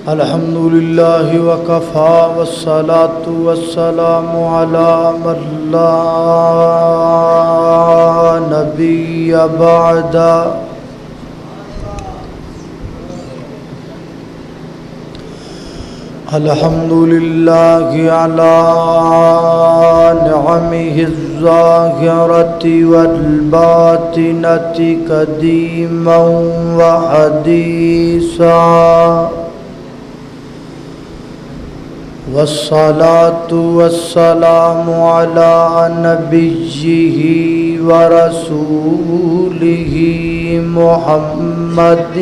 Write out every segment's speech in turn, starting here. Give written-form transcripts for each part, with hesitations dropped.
الحمد لله وكفى والصلاة والسلام على من لا نبي بعد الحمد لله على نعمه الظاهرة والباطنة قديما وحديثا والصلاة والسلام على نبيه ورسوله محمد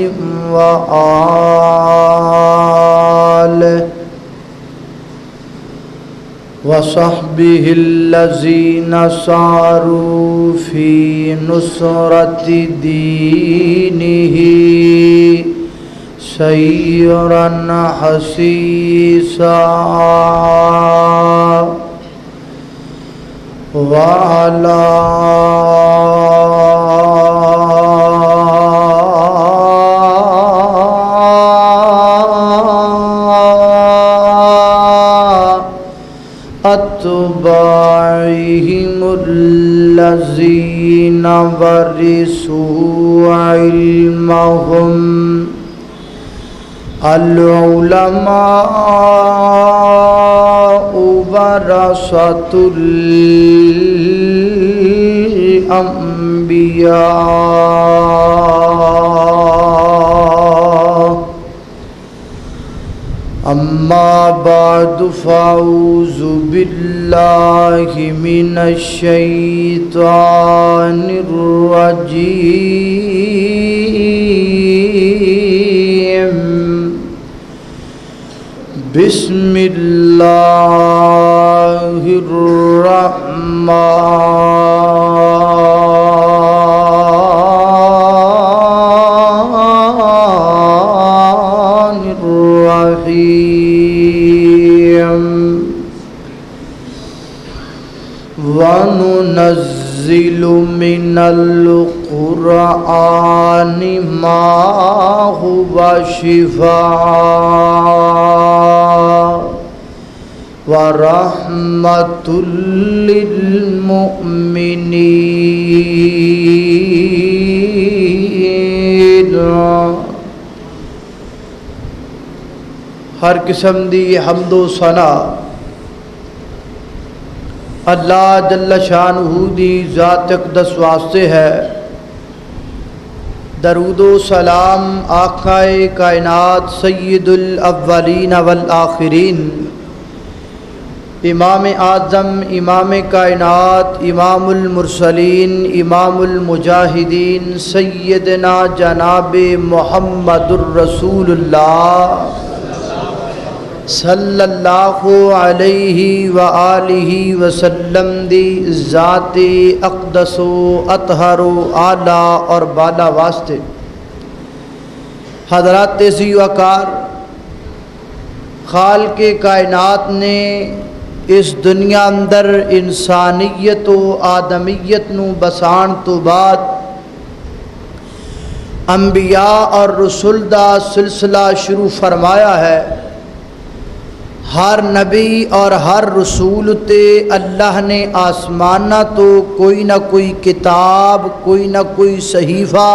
وآله وصحبه الذين ساروا في نصرة دينه سيرا حسيسا وعلى أتباعهم الذين ورثوا علمهم العلماء ورثة الأنبياء أما بعد فأعوذ بالله من الشيطان الرجيم بسم الله الرحمن الرحيم وننزل من القرآن ما هو شفاء ورحمة للمؤمنين. ہر قسم دی حمد و ثنا اللہ جل شانہ دی ذات اقدس واسطے ہے. درود و سلام آقا کائنات سید الاولین والآخرین امام اعظم امام کائنات امام المرسلین امام المجاہدین سیدنا جناب محمد الرسول اللہ صلی اللہ علیہ وآلہ وسلم دی ذات اقدس و اطہر و اعلیٰ اور بالا واسطے حضرات عزیز و اکار خالق کائنات نے اس دنیا اندر انسانیت و آدمیت نو بسان تو بعد انبیاء اور رسول دا سلسلہ شروع فرمایا ہے. ہر نبی اور ہر رسول تے اللہ نے آسمانہ تو کوئی نہ کوئی کتاب کوئی نہ کوئی صحیفہ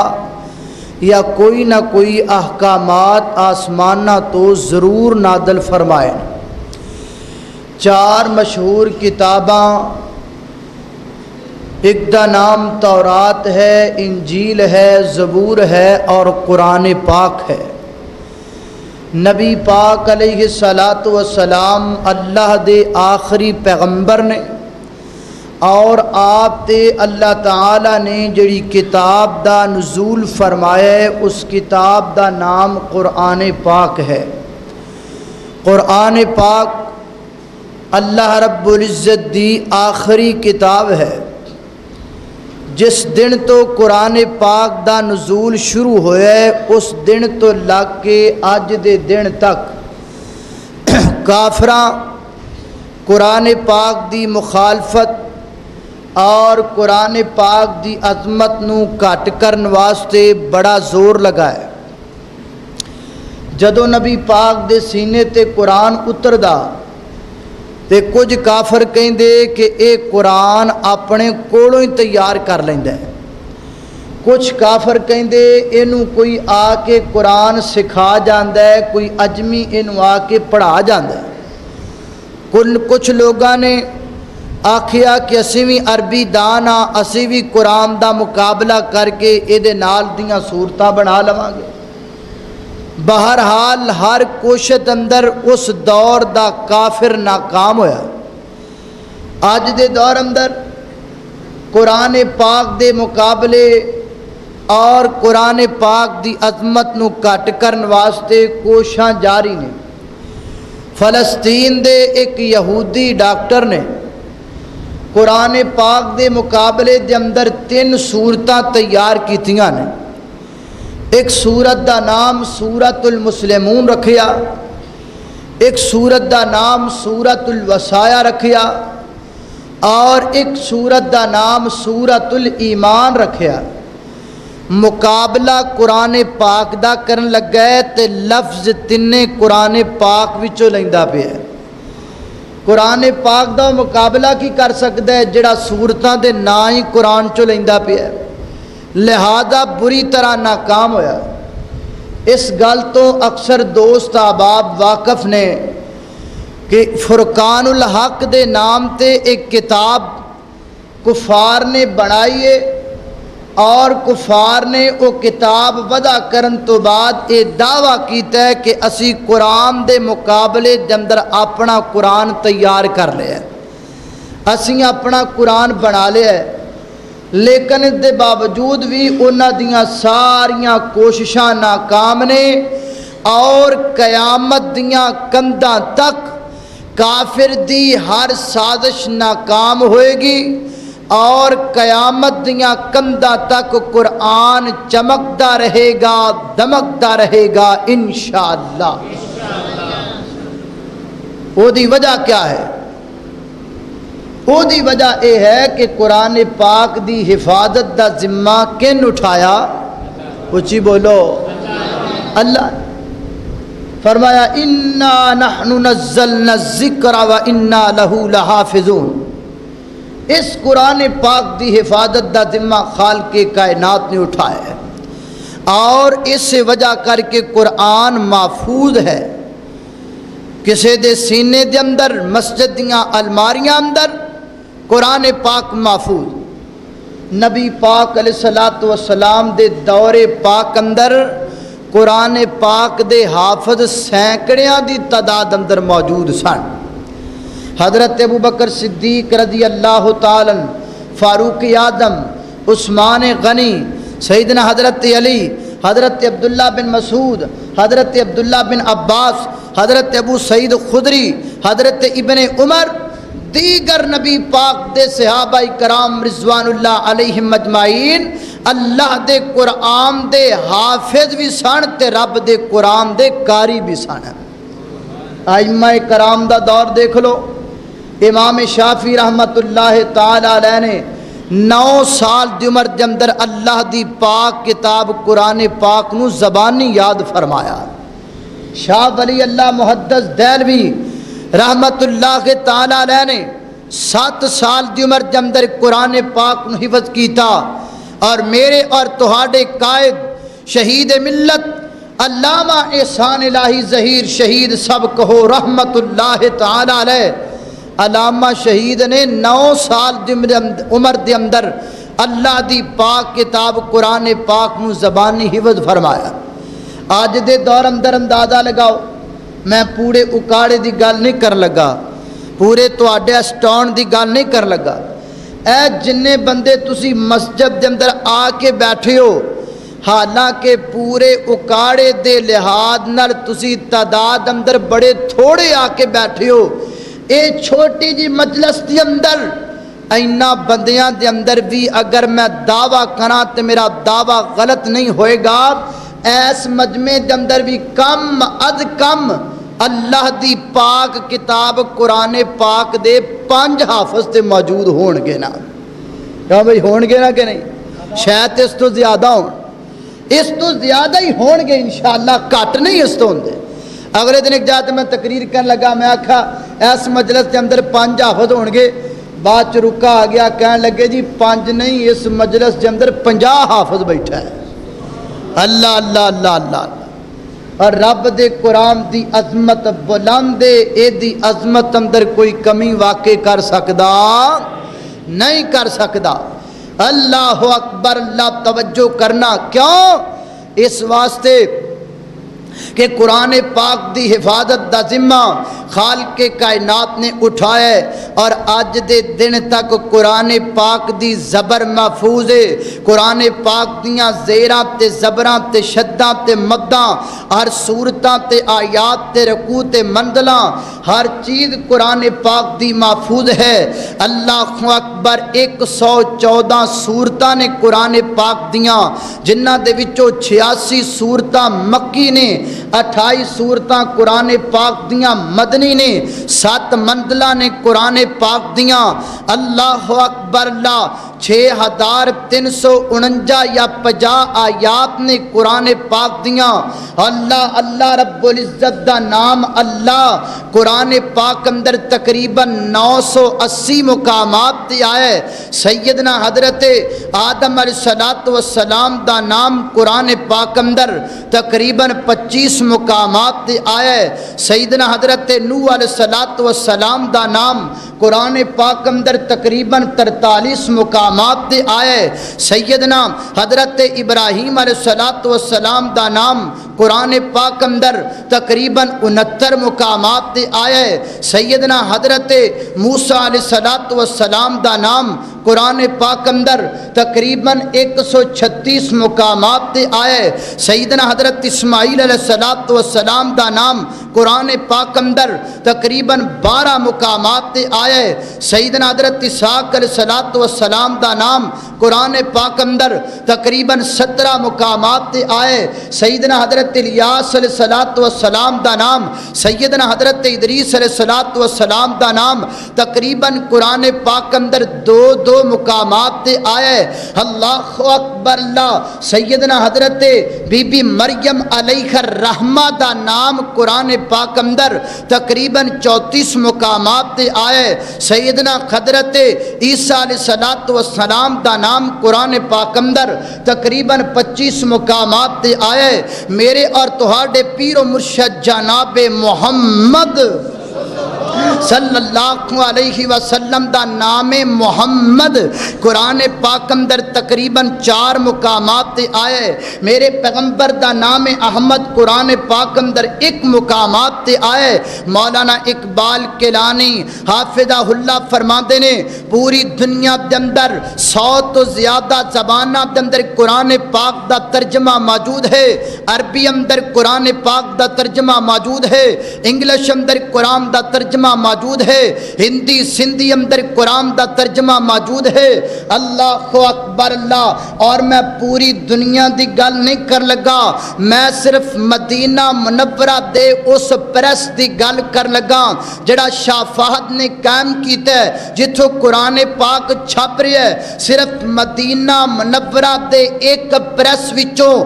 یا کوئی نہ کوئی احکامات آسمانہ تو ضرور نازل فرمائے. 4 مشہور کتاباں، ایک دا نام تورات ہے، انجیل ہے، زبور ہے اور قرآن پاک ہے. نبی پاک علیہ الصلاۃ والسلام اللہ دے آخری پیغمبر نے اور آپ تے اللہ تعالی نے جڑی کتاب دا نزول فرمایا ہے اس کتاب دا نام قرآن پاک ہے. قرآن پاک اللہ رب العزت دی آخری کتاب ہے. جس دن تو قرآن پاک دا نزول شروع ہویا ہے اس دن تو لگ کے اج دے دن تک کافراں قرآن پاک دی مخالفت اور قرآن پاک دی عظمت نو گھٹ کرن واسطے بڑا زور لگایا۔ جدوں نبی پاک دے سینے تے قرآن اتردا تے کچھ کافر کہندے کہ اے قرآن اپنے کولوں ہی تیار کر لیندا ہے، کچھ کافر کہندے اینوں کوئی آ کے قرآن سکھا جاندا ہے، کوئی اجمی اینوں آ کے پڑھا جاندا ہے۔ کچھ لوگاں نے آکھیا کہ اسی بھی عربی دان ہاں، اسی بھی قرآن دا مقابلہ کر کے یہ نال دیاں صورتاں بنا لواں گے۔ بہرحال ہر کوشش اندر اس دور دا کافر ناکام ہویا۔ اج دے دور اندر قرآن پاک دے مقابلے اور قرآن پاک دی عظمت نو گھٹ کرن واسطے کوششاں جاری نے۔ فلسطین دے ایک یہودی ڈاکٹر نے قرآن پاک دے مقابلے دے اندر 3 سورتاں تیار کیتیاں نے۔ ایک سورت دا نام سورت المسلمون رکھیا، ایک سورت دا نام سورت الوصایا رکھیا، اور ایک سورت دا نام سورت الایمان رکھیا۔ مقابلہ قرآن پاک دا کرن لگا ہے تے لفظ تینے قرآن پاک وچوں لیندا پیا ہے۔ قرآن پاک دا مقابلہ کی کر سکتا ہے جڑا سورتاں دے نا ہی قرآن چوں لیندا پیا ہے، لہذا بری طرح ناکام ہویا۔ اس گل تو اکثر دوست احباب واقف نے کہ فرقان الحق دے نام تے ایک کتاب کفار نے بنائی ہے، اور کفار نے وہ کتاب وضع کرن تو بعد یہ دعویٰ کیتا ہے کہ اسی قرآن دے مقابلے دے اندر اپنا قرآن تیار کر لیا ہے، اسی اپنا قرآن بنا لیا ہے۔ لیکن اس دے باوجود بھی انہاں دیاں ساریاں کوششاں ناکام نے، اور قیامت دیاں کنداں تک کافر دی ہر سازش ناکام ہوئے گی، اور قیامت دیاں کنداں تک قرآن چمکدا رہے گا، دمکدا رہے گا انشاءاللہ۔ وہ دی وجہ کیا ہے؟ وہ دی وجہ یہ ہے کہ قرآن پاک دی حفاظت دا ذمہ کن اٹھایا؟ اچھی بولو، اللہ۔ فرمایا انا نحن نزلنا الذکر وانا لہ لحافظون۔ اس قرآن پاک دی حفاظت دا ذمہ خالق کائنات نے اٹھایا ہے، اور اس وجہ کر کے قرآن محفوظ ہے۔ کسی دے سینے دے اندر، مسجد دیاں الماریاں اندر قرآن پاک محفوظ۔ نبی پاک علیہ الصلوۃ والسلام دے دور پاک اندر قرآن پاک دے حافظ سینکڑیاں دی تعداد اندر موجود سن۔ حضرت ابو بکر صدیق رضی اللہ تعالی، فاروق اعظم، عثمان غنی، سیدنا حضرت علی، حضرت عبداللہ بن مسعود، حضرت عبداللہ بن عباس، حضرت ابو سعید خدری، حضرت ابن عمر، دیگر نبی پاک دے صحابہ کرام رضوان اللہ علیہم اجمعین اللہ دے قرآن دے حافظ بھی سن تے رب دے قرآن دے قاری بھی سن۔ ائمہ کرام دا دور دیکھ لو۔ امام شافعی رحمت اللہ تعالی علیہ نے 9 سال دی عمر دے اندر اللہ دی پاک کتاب قرآن پاک نو زبانی یاد فرمایا۔ شاہ ولی اللہ محدث دہلوی رحمت اللہ تعالی علیہ نے 7 سال دی عمر دے اندر قرآن پاک نو حفظ کیتا، اور میرے اور تہاڈے قائد شہید ملت علامہ احسان الہی ظہیر شہید سب کہو رحمت اللہ تعالی علیہ، علامہ شہید نے 9 سال دی عمر دے اندر اللہ دی پاک کتاب قرآن پاک نو زبانی حفظ فرمایا۔ آج دے دور اندر اندازہ لگاؤ، میں پورے اکاڑے دی گل نہیں کر لگا، پورے تواڈے اسٹون دی گل نہیں کر لگا، اے جننے بندے تسی مسجد دے اندر آ کے بیٹھے ہو، حالانکہ پورے اکاڑے دے لحاظ نال تسی تعداد اندر بڑے تھوڑے آ کے بیٹھے ہو، اے چھوٹی جی مجلس دے اندر اینا بندیاں دے اندر بھی اگر میں دعویٰ کراں تے میرا دعویٰ غلط نہیں ہوئے گا، ایس مجمع دے اندر بھی کم از کم اللہ دی پاک کتاب قرآن پاک دے 5 حافظ تے موجود ہون گے نا۔ کہا بھائی ہون گے نا کہ نہیں؟ شاید اس تو زیادہ ہون، اس تو زیادہ ہی ہون گے انشاءاللہ، کٹ نہیں اس تو ہوندے۔ اگلے دن ایک جاتے میں تقریر کرنے لگا، میں آکھا اس مجلس کے اندر 5 حافظ ہون گے، بعد چ رکا آ گیا، کہنے لگے جی 5 نہیں، اس مجلس کے اندر 50 حافظ بیٹھا ہے۔ اللہ اللہ اللہ اللہ، اور رب دے قرآن دی عظمت بلند ہے، اے دی عظمت اندر کوئی کمی واقع کر سکدا نہیں کر سکدا۔ اللہ اکبر، اللہ توجہ کرنا، کیوں؟ اس واسطے کہ قرآن پاک دی حفاظت دا ذمہ خالق کائنات نے اٹھایا ہے، اور آج دے دن تک قرآن پاک دی زبر محفوظ ہے۔ قرآن پاک دیاں زیراں تے زبراں تے شداں تے مداں، ہر صورتاں تے آیات تے رکوع تے منزلاں، ہر چیز قرآن پاک دی محفوظ ہے۔ اللہ اکبر، 114 صورتاں نے قرآن پاک دیاں، جنہاں دے وچوں 86 صورتاں مکی نے، 28 صورتاں قرآن پاک دیاں مدنی نے، 7 منزلہ نے قرآن پاک دیاں۔ اللہ اکبر، اللہ 6349 یا 50 آیات نے قرآن پاک دیاں۔ اللہ اللہ رب العزت دا نام اللہ قرآن پاک اندر تقریباً 980 مقامات تے آئے۔ سیدنا حضرت آدم علیہ السلام دا نام قرآن پاک اندر تقریباً 25 مقامات تے آئے۔ سیدنا حضرت نوح علیہ السلام دا نام قرآن پاک اندر تقریباً 43 مقامات تے آئے۔ سیدنا حضرت ابراہیم علیہ السلام دا نام قرآن پاک اندر تقریباً 69 مقامات تے آئے۔ سیدنا حضرت موسیٰ علیہ السلام دا نام قرآن پاک اندر تقریباً 136 مقامات تے آئے۔ سیدنا حضرت اسماعیل علیہ السلام دا نام قرآن پاک اندر تقریباً 12 مقامات تے آئے۔ سیدنا حضرت اسحاق علیہ السلام دا نام قرآن پاک اندر تقریباً 17 مقامات تے آئے۔ سیدنا حضرت الیاس علیہ السلام دا نام، سیدنا حضرت ادریس علیہ السلام دا نام تقریباً قرآن پاک اندر 2 مقامات تے آئے۔ اللہ اکبر، اللہ سیدنا حضرت بی بی مریم علیہ الرحمہ دا نام قرآن پاک اندر تقریباً 34 مقامات تے آئے۔ سیدنا حضرت عیسیٰ علیہ السلام دا نام قرآن پاک اندر تقریباً 25 مقامات تے آئے۔ میرے اور تہاڈے پیر و مرشد جناب محمد صلی اللہ علیہ وسلم دا نام محمد قرآن پاک اندر تقریباً 4 مقامات تے آئے۔ میرے پیغمبر دا نام احمد قرآن پاک اندر 1 مقامات تے آئے۔ مولانا اقبال کیلانی حافظہ اللہ فرماندے نے پوری دنیا دے اندر 100 تو زیادہ زباناں دے اندر قرآن پاک دا ترجمہ موجود ہے۔ عربی اندر قرآن پاک دا ترجمہ موجود ہے، انگلش اندر قرآن دا ترجمہ موجود ہے، ہندی سندھی اندر قرآن دا ترجمہ موجود ہے۔ اللہ اکبر، اللہ، اور میں پوری دنیا دی گل نہیں کر لگا، میں صرف مدینہ منورہ دے اس پریس دی گل کر لگا جڑا شاہ فہد نے قائم کیتا ہے، جتھوں قرآن پاک چھپ رہا ہے۔ صرف مدینہ منورہ دے ایک پریس وچوں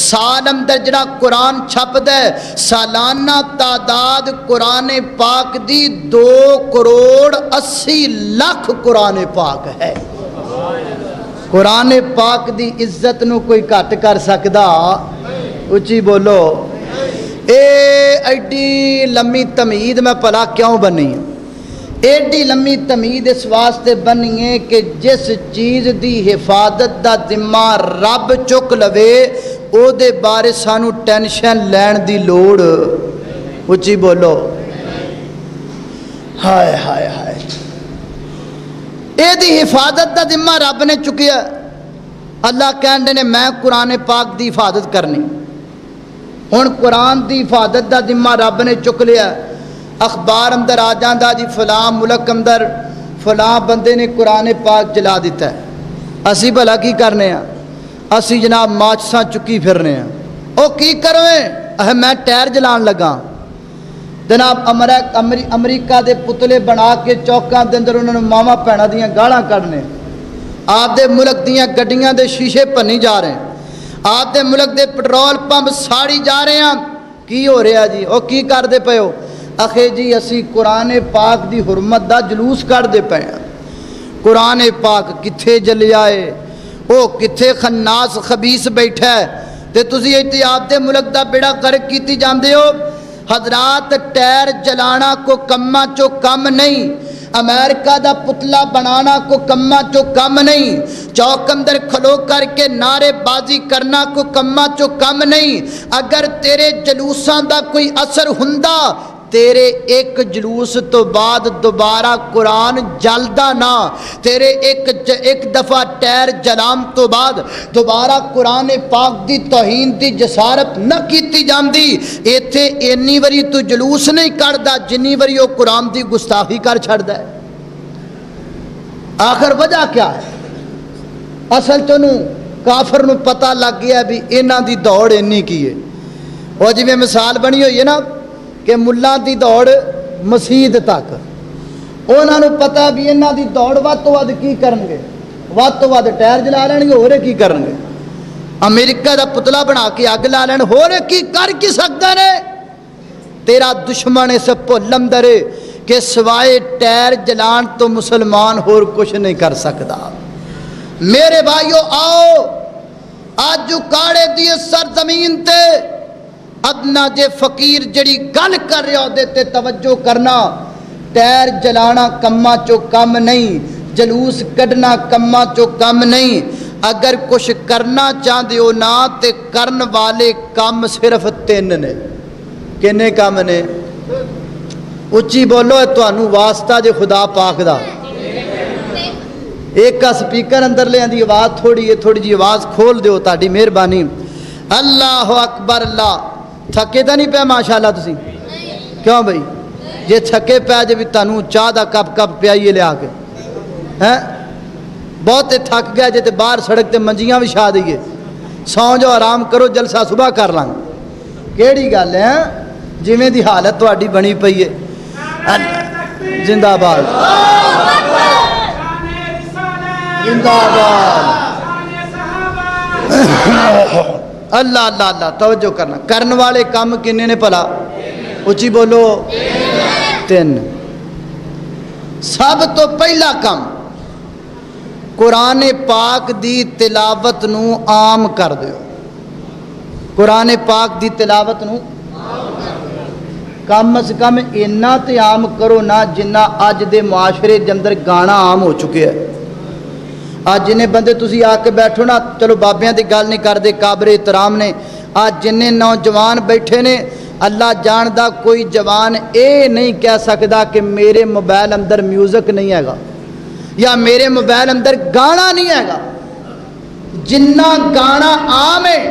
سال اندر جڑا قرآن چھپدا ہے، سالانہ تعداد قرآن پاک دی 2,80,00,000 قرآن پاک ہے۔ قرآن پاک دی عزت نو کوئی گھٹ کر سکدا؟ اچھی بولو۔ اے ایڈی لمبی تمہید میں پلا کیوں بنی؟ ایڈی لمبی تمہید اس واسطے بنی ہے کہ جس چیز دی حفاظت دا ذمہ رب چک لوے او دے بارے سانو ٹینشن لین دی لوڑ۔ اچھی بولو۔ ہائے ہائے ہائے، اے دی حفاظت دا ذمہ رب نے چکیا۔ اللہ کہندے نے میں قرآن پاک دی حفاظت کرنی۔ ہن قرآن دی حفاظت دا ذمہ رب نے چک لیا۔ اخبار اندر آ جاندا جی فلاں ملک اندر فلاں بندے نے قرآن پاک جلا دیتا ہے، اسی بھلا کی کرنے ہیں؟ اسی جناب ماچساں چکی پھرنے ہیں۔ او کی کرویں؟ میں ٹائر جلان لگا جناب۔ امریکہ دے پتلے بنا کے چوکاں دے اندر انہوں نے ماما بھیناں دیاں گالاں کڈنے، آپ دے ملک دیاں گڈیاں دے شیشے بھنی جا رہے ہیں، آپ دے ملک دے پٹرول پمپ ساڑی جا رہے ہیں، کی ہو رہا جی؟ وہ کی کر دے پے ہو؟ اخے جی اسی قرآن پاک دی حرمت دا جلوس کر دے پے ہیں۔ قرآن پاک کتھے جلیا ہے، وہ کتھے خناس خبیث بیٹھا ہے، تے تسی ایتھے آپ دے ملک دا بیڑا غرق کیتی جاندے ہو۔ حضرات ٹائر جلانا کو کما چو کم نہیں، امریکہ دا پتلا بنانا کو کما چو کم نہیں، چوک اندر کھلو کر کے نعرے بازی کرنا کو کما چو کم نہیں۔ اگر تیرے جلوساں دا کوئی اثر ہوندا، تیرے ایک جلوس تو بعد دوبارہ قرآن جلدا نہ، تیرے ایک دفعہ ٹائر جلام تو بعد دوبارہ قرآن پاک دی توہین دی جسارت نہ کیتی جاندی۔ ایتھے اینی وری تو جلوس نہیں کردا جنی وری وہ قرآن دی گستاخی کر چھڑدا ہے۔ آخر وجہ کیا ہے؟ اصل تو کافر نو پتہ لگ گیا بھی انہاں دی دوڑ اینی کی ہے۔ وہ جی میں مثال بنی ہوئی ہے نا کہ ملہ دی دوڑ مسجد تک، انہاں نو پتہ بھی انہاں دی دوڑ ود تو ود کی کرن گے، ود تو ود ٹائر جلا لین گے، ہورے کی کرن گے؟ امریکہ دا پتلا بنا کے اگ لا لین، ہورے کی کر کی سکتے نے؟ تیرا دشمن اس بھل اندر کہ سوائے ٹائر جلان تو مسلمان ہور کچھ نہیں کر سکتا۔ میرے بھائیو آؤ آج جو کاڑے دی سرزمین تے ادنا جے فقیر جڑی گل کر رہے ہو دیتے توجہ کرنا، ٹائر جلانا کما چو کم نہیں، جلوس کڈنا کما چو کم نہیں۔ اگر کچھ کرنا چاہتے ہو نا تے کرن والے کام صرف 3 نے۔ کنے کام نے؟ اچھی بولو ہے توانو واسطہ جے خدا پاک دا۔ ایک کا سپیکر اندر لے آندی آواز تھوڑی جی آواز کھول دیو تاڑی مہربانی۔ اللہ اکبر اللہ۔ تھکے تا نہیں پہ ماشاءاللہ تسی؟ کیوں بھئی؟ جے تھکے پہ جے بھی تانوں چاہ دا کپ پیائیے لے آکے بہت تھک گیا جے تے باہر سڑک تے منجیاں بھی شاہ دیئے، سو جو آرام کرو جلسہ صبح کر لیں۔ کیڑی گل ہے جی میں دی حالت تو آڈی بنی پئی ہے۔ زندہ باد زندہ باد۔ اللہ اللہ اللہ، توجہ کرنا۔ کرن والے کام کنے نے پلا؟ اچھی بولو 3۔ سب تو پہلا کام قرآن پاک دی تلاوت نو عام کر دیو۔ قرآن پاک دی تلاوت نو کم از کم اینا تے عام کرو نا جنہ اج دے معاشرے جندر گانا عام ہو چکے ہیں۔ آج جنہیں بندے تسی آ کے بیٹھو نا، چلو بابیاں دی گل نہیں کر دے، قابل احترام نے، آج جنہیں نوجوان بیٹھے نے، اللہ جاندہ کوئی جوان اے نہیں کہہ سکتا کہ میرے موبائل اندر میوزک نہیں ہے گا یا میرے موبائل اندر گانا نہیں ہے گا۔ جنہ گانا عام ہے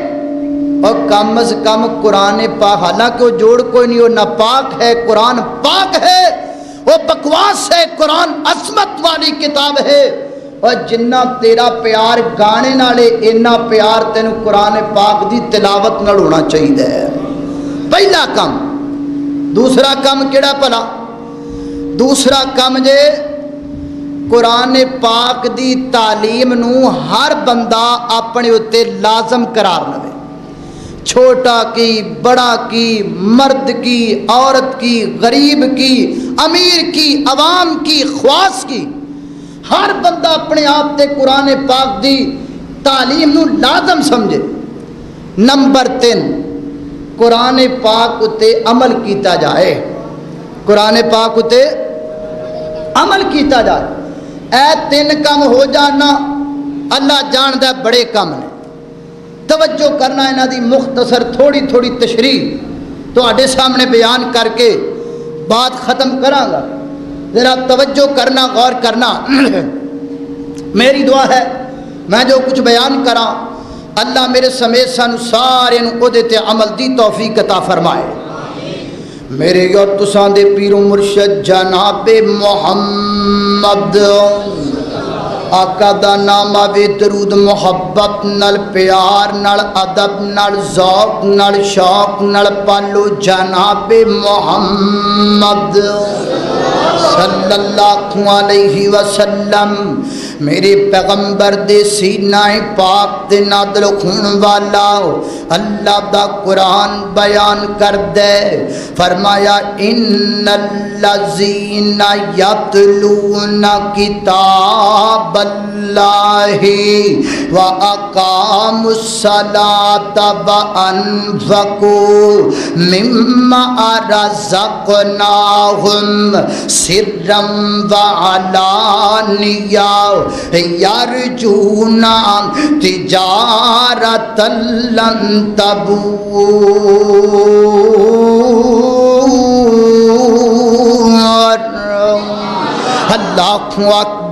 اور کم از کم قرآن پاک، حالانکہ وہ جوڑ کوئی نہیں، وہ ناپاک ہے، قرآن پاک ہے، وہ بکواس ہے، قرآن عظمت والی کتاب ہے۔ اور جنہ تیرا پیار گانے نالے اینا پیار تینوں قرآن پاک دی تلاوت نال ہونا چاہیے ہے۔ پہلا کام۔ دوسرا کام کیڑا پلا؟ دوسرا کام جے قرآن پاک دی تعلیم نو ہر بندہ اپنے اتے لازم قرار لے، چھوٹا کی، بڑا کی، مرد کی، عورت کی، غریب کی، امیر کی، عوام کی، خواص کی، ہر بندہ اپنے آپ تے قرآن پاک دی تعلیم نو لازم سمجھے۔ نمبر 3، قرآن پاک اتے عمل کیتا جائے۔ قرآن پاک اتے عمل کیتا جائے۔ اے 3 کام ہو جانا اللہ جاندہ بڑے کام نے۔ توجہ کرنا انہاں دی مختصر تھوڑی تشریح تو آڈے سامنے بیان کر کے بات ختم کراں گا، ذرا توجہ کرنا، غور کرنا۔ میری دعا ہے میں جو کچھ بیان کراں اللہ میرے سمیت سانو سارے نو تے عمل دی توفیق عطا فرمائے۔ میرے اور تساں دے پیر و مرشد جناب محمد آقا دا نام آوے درود محبت نال، پیار نال، ادب نال، ذوق نال، شوق نال پالو جناب محمد صلی اللہ علیہ وسلم۔ میرے پیغمبر دے سینہ پاک دے نادل خون والا اللہ دا قرآن بیان کر دے فرمایا ان الذین یتلون کتاب اللہ وَأَقَامُوا الصَّلَاةَ وَأَنفَقُوا مِمَّا رَزَقْنَاهُمْ سِرًّا وَعَلَانِيَةً يَرْجُونَ تِجَارَةً لَّن تَبُورَ اللہ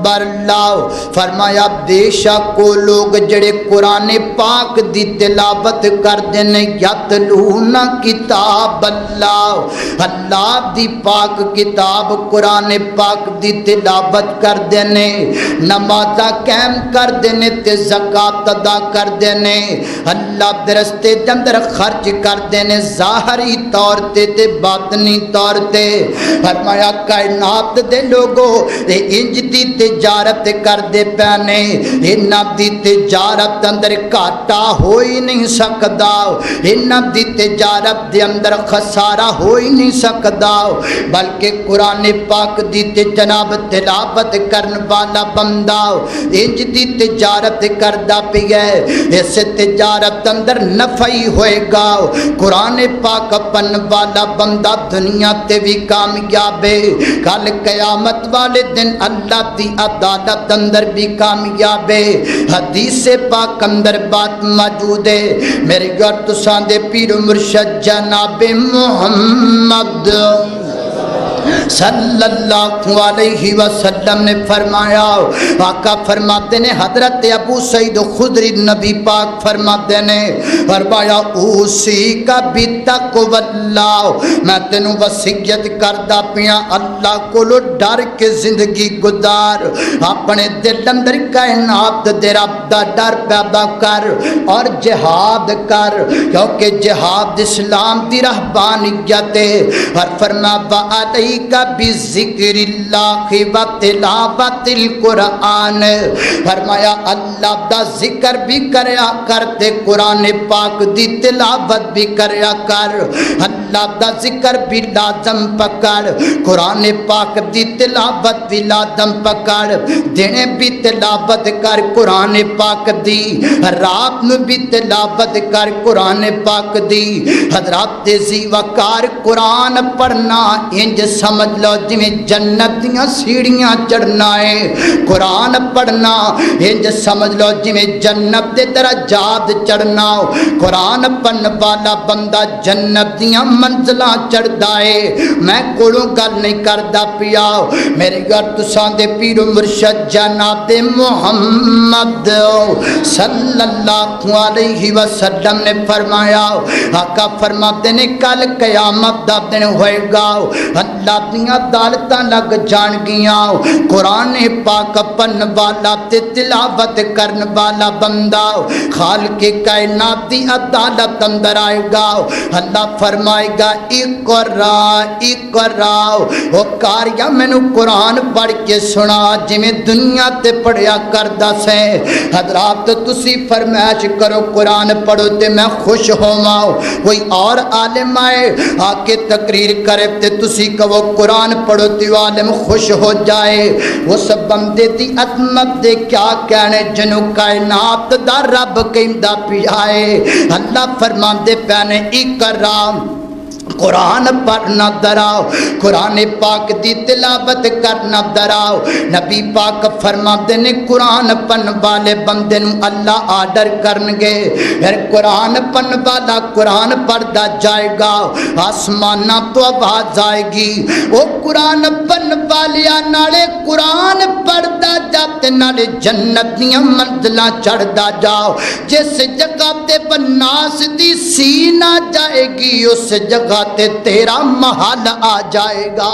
اکبر اللہ فرمایا بے شک وہ لوگ جڑے قرآن پاک دی تلاوت کر دینے یتلون کتاب اللہ اللہ دی پاک کتاب قرآن پاک دی تلاوت کر دینے نمازہ قائم کر دینے تے زکاة ادا کر دینے اللہ درستے اندر خرچ کر دینے ظاہری طور تے باطنی طور تے فرمایا کائنات دے لوگوں انج دی تجارت کر دے پیانے انہاں دی تجارت اندر کاٹا ہو ہی نہیں سکدا انہاں دی تجارت دے اندر خسارہ ہو ہی نہیں سکدا بلکہ قرآن پاک دی جناب تلاوت کرن والا بندہ انج دی تجارت کردا پیا ہے اس تجارت اندر نفع ہی ہوئے گا قرآن پاک پن والا بندہ دنیا تے بھی کامیاب ہے کل قیامت والے دن اللہ دی عدالت اندر بھی کامیاب ہے حدیث پاک اندر بات موجود ہے میرے گھر تو ساندے پیر مرشد جناب محمد صلی اللہ علیہ وسلم نے فرمایا آقا فرماتے نے حضرت ابو سعید خدری نبی پاک فرماتے نے فرمایا اوسی کا بھی تقوی اللہ میں تینوں وصیت کردہ پیا اللہ کو لو ڈر کے زندگی گزار اپنے دل اندر کائنات دے رب دا ڈر پیدا کر اور جہاد کر کیونکہ جہاد اسلام دی رہبانیت ہے اور فرما وعلیک بذکر اللہ و تلاوت القرآن فرمایا اللہ دا ذکر بھی کریا کرتے قرآن پاک دی تلاوت بھی کریا کر اللہ دا ذکر بھی لازم پکڑ قرآن پاک دی تلاوت بھی لازم پکڑ دینے بھی تلاوت کر قرآن پاک دی رات میں بھی تلاوت کر قرآن پاک دی حضرات زی وقار قرآن پڑھنا انج سمجھ لو جویں جنت دیاں سیڑھیاں چڑھنا ہے قرآن پڑھنا انج سمجھ لو جویں جنت دے درجات چڑھنا قرآن پڑھن والا بندہ جنت دیاں منزلاں چڑھدا ہے میں کوڑوں گل نہیں کردا پیا میرے گھر تساں دے پیر مرشد جناب محمد صلی اللہ علیہ وسلم نے فرمایا آقا فرماتے نے کل قیامت دا دن ہوئے گا اللہ دیاں عدالتاں لگ جان گیاں قرآن پاک پڑھن والا تے تلاوت کرن والا بندہ خالق کائنات دی عدالت اندر آئے گا اللہ فرمائے گا اقرا اقرا وہ کاریا مینو قرآن پڑھ کے سنا جویں دنیا تے پڑھیا کردا سے حضرات تسی فرمائش کرو قرآن پڑھو تے میں خوش ہوواں کوئی اور عالم آئے آ کے تقریر کرے تے تسی کہو قرآن پڑھو تے عالم خوش ہو جائے اس بندے دی عظمت دے کیا کہنے جنوں کائنات دا رب کہندا پیا ہے اللہ فرماندے پیانے اقرا قرآن پڑھنا دراؤ قرآن پاک دی تلاوت کرنا دراؤ نبی پاک فرماتے نے قرآن پڑھن والے بندے نو اللہ آرڈر کرنگے پھر قرآن پڑھن والا قرآن پڑھدا جائے گا آسمانہ تو آواز آئے گی وہ قرآن پڑھن والیا نالے قرآن پڑھدا جاتے نالے جنتیاں منزلہ چڑھدا جاؤ جس جگہ تے بناس دی سینہ جائے گی اس جگہ تے تیرا محل آ جائے گا،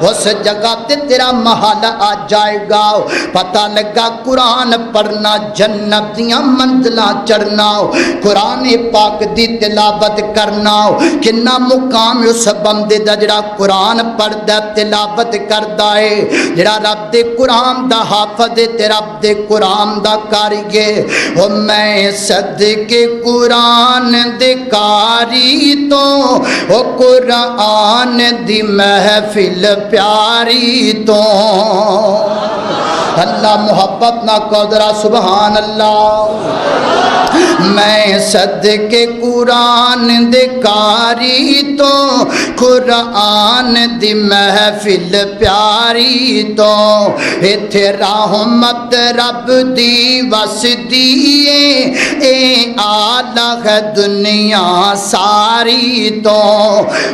اس جگہ تے تیرا محل آ جائے گا۔ پتہ لگا قرآن پڑھنا جنت دیاں منزلاں چڑھنا، قرآن پاک دی تلاوت کرنا، کنا مقام اس بندے دا جڑا قرآن پڑھدا تلاوت کردا ہے، جڑا رب دے قرآن دا حافظ تے رب دے قرآن دا قاری ہے۔ او میں صدقے قرآن دے قاری تو او قرآن دی محفل پیاری تو، اللہ محبت نہ قدرہ سبحان اللہ۔ میں صدقے قرآن دے قاری تو قرآن دی محفل پیاری تو، ایتھے رحمت رب دی وسدی اے آلہ ہے دنیا ساری تو،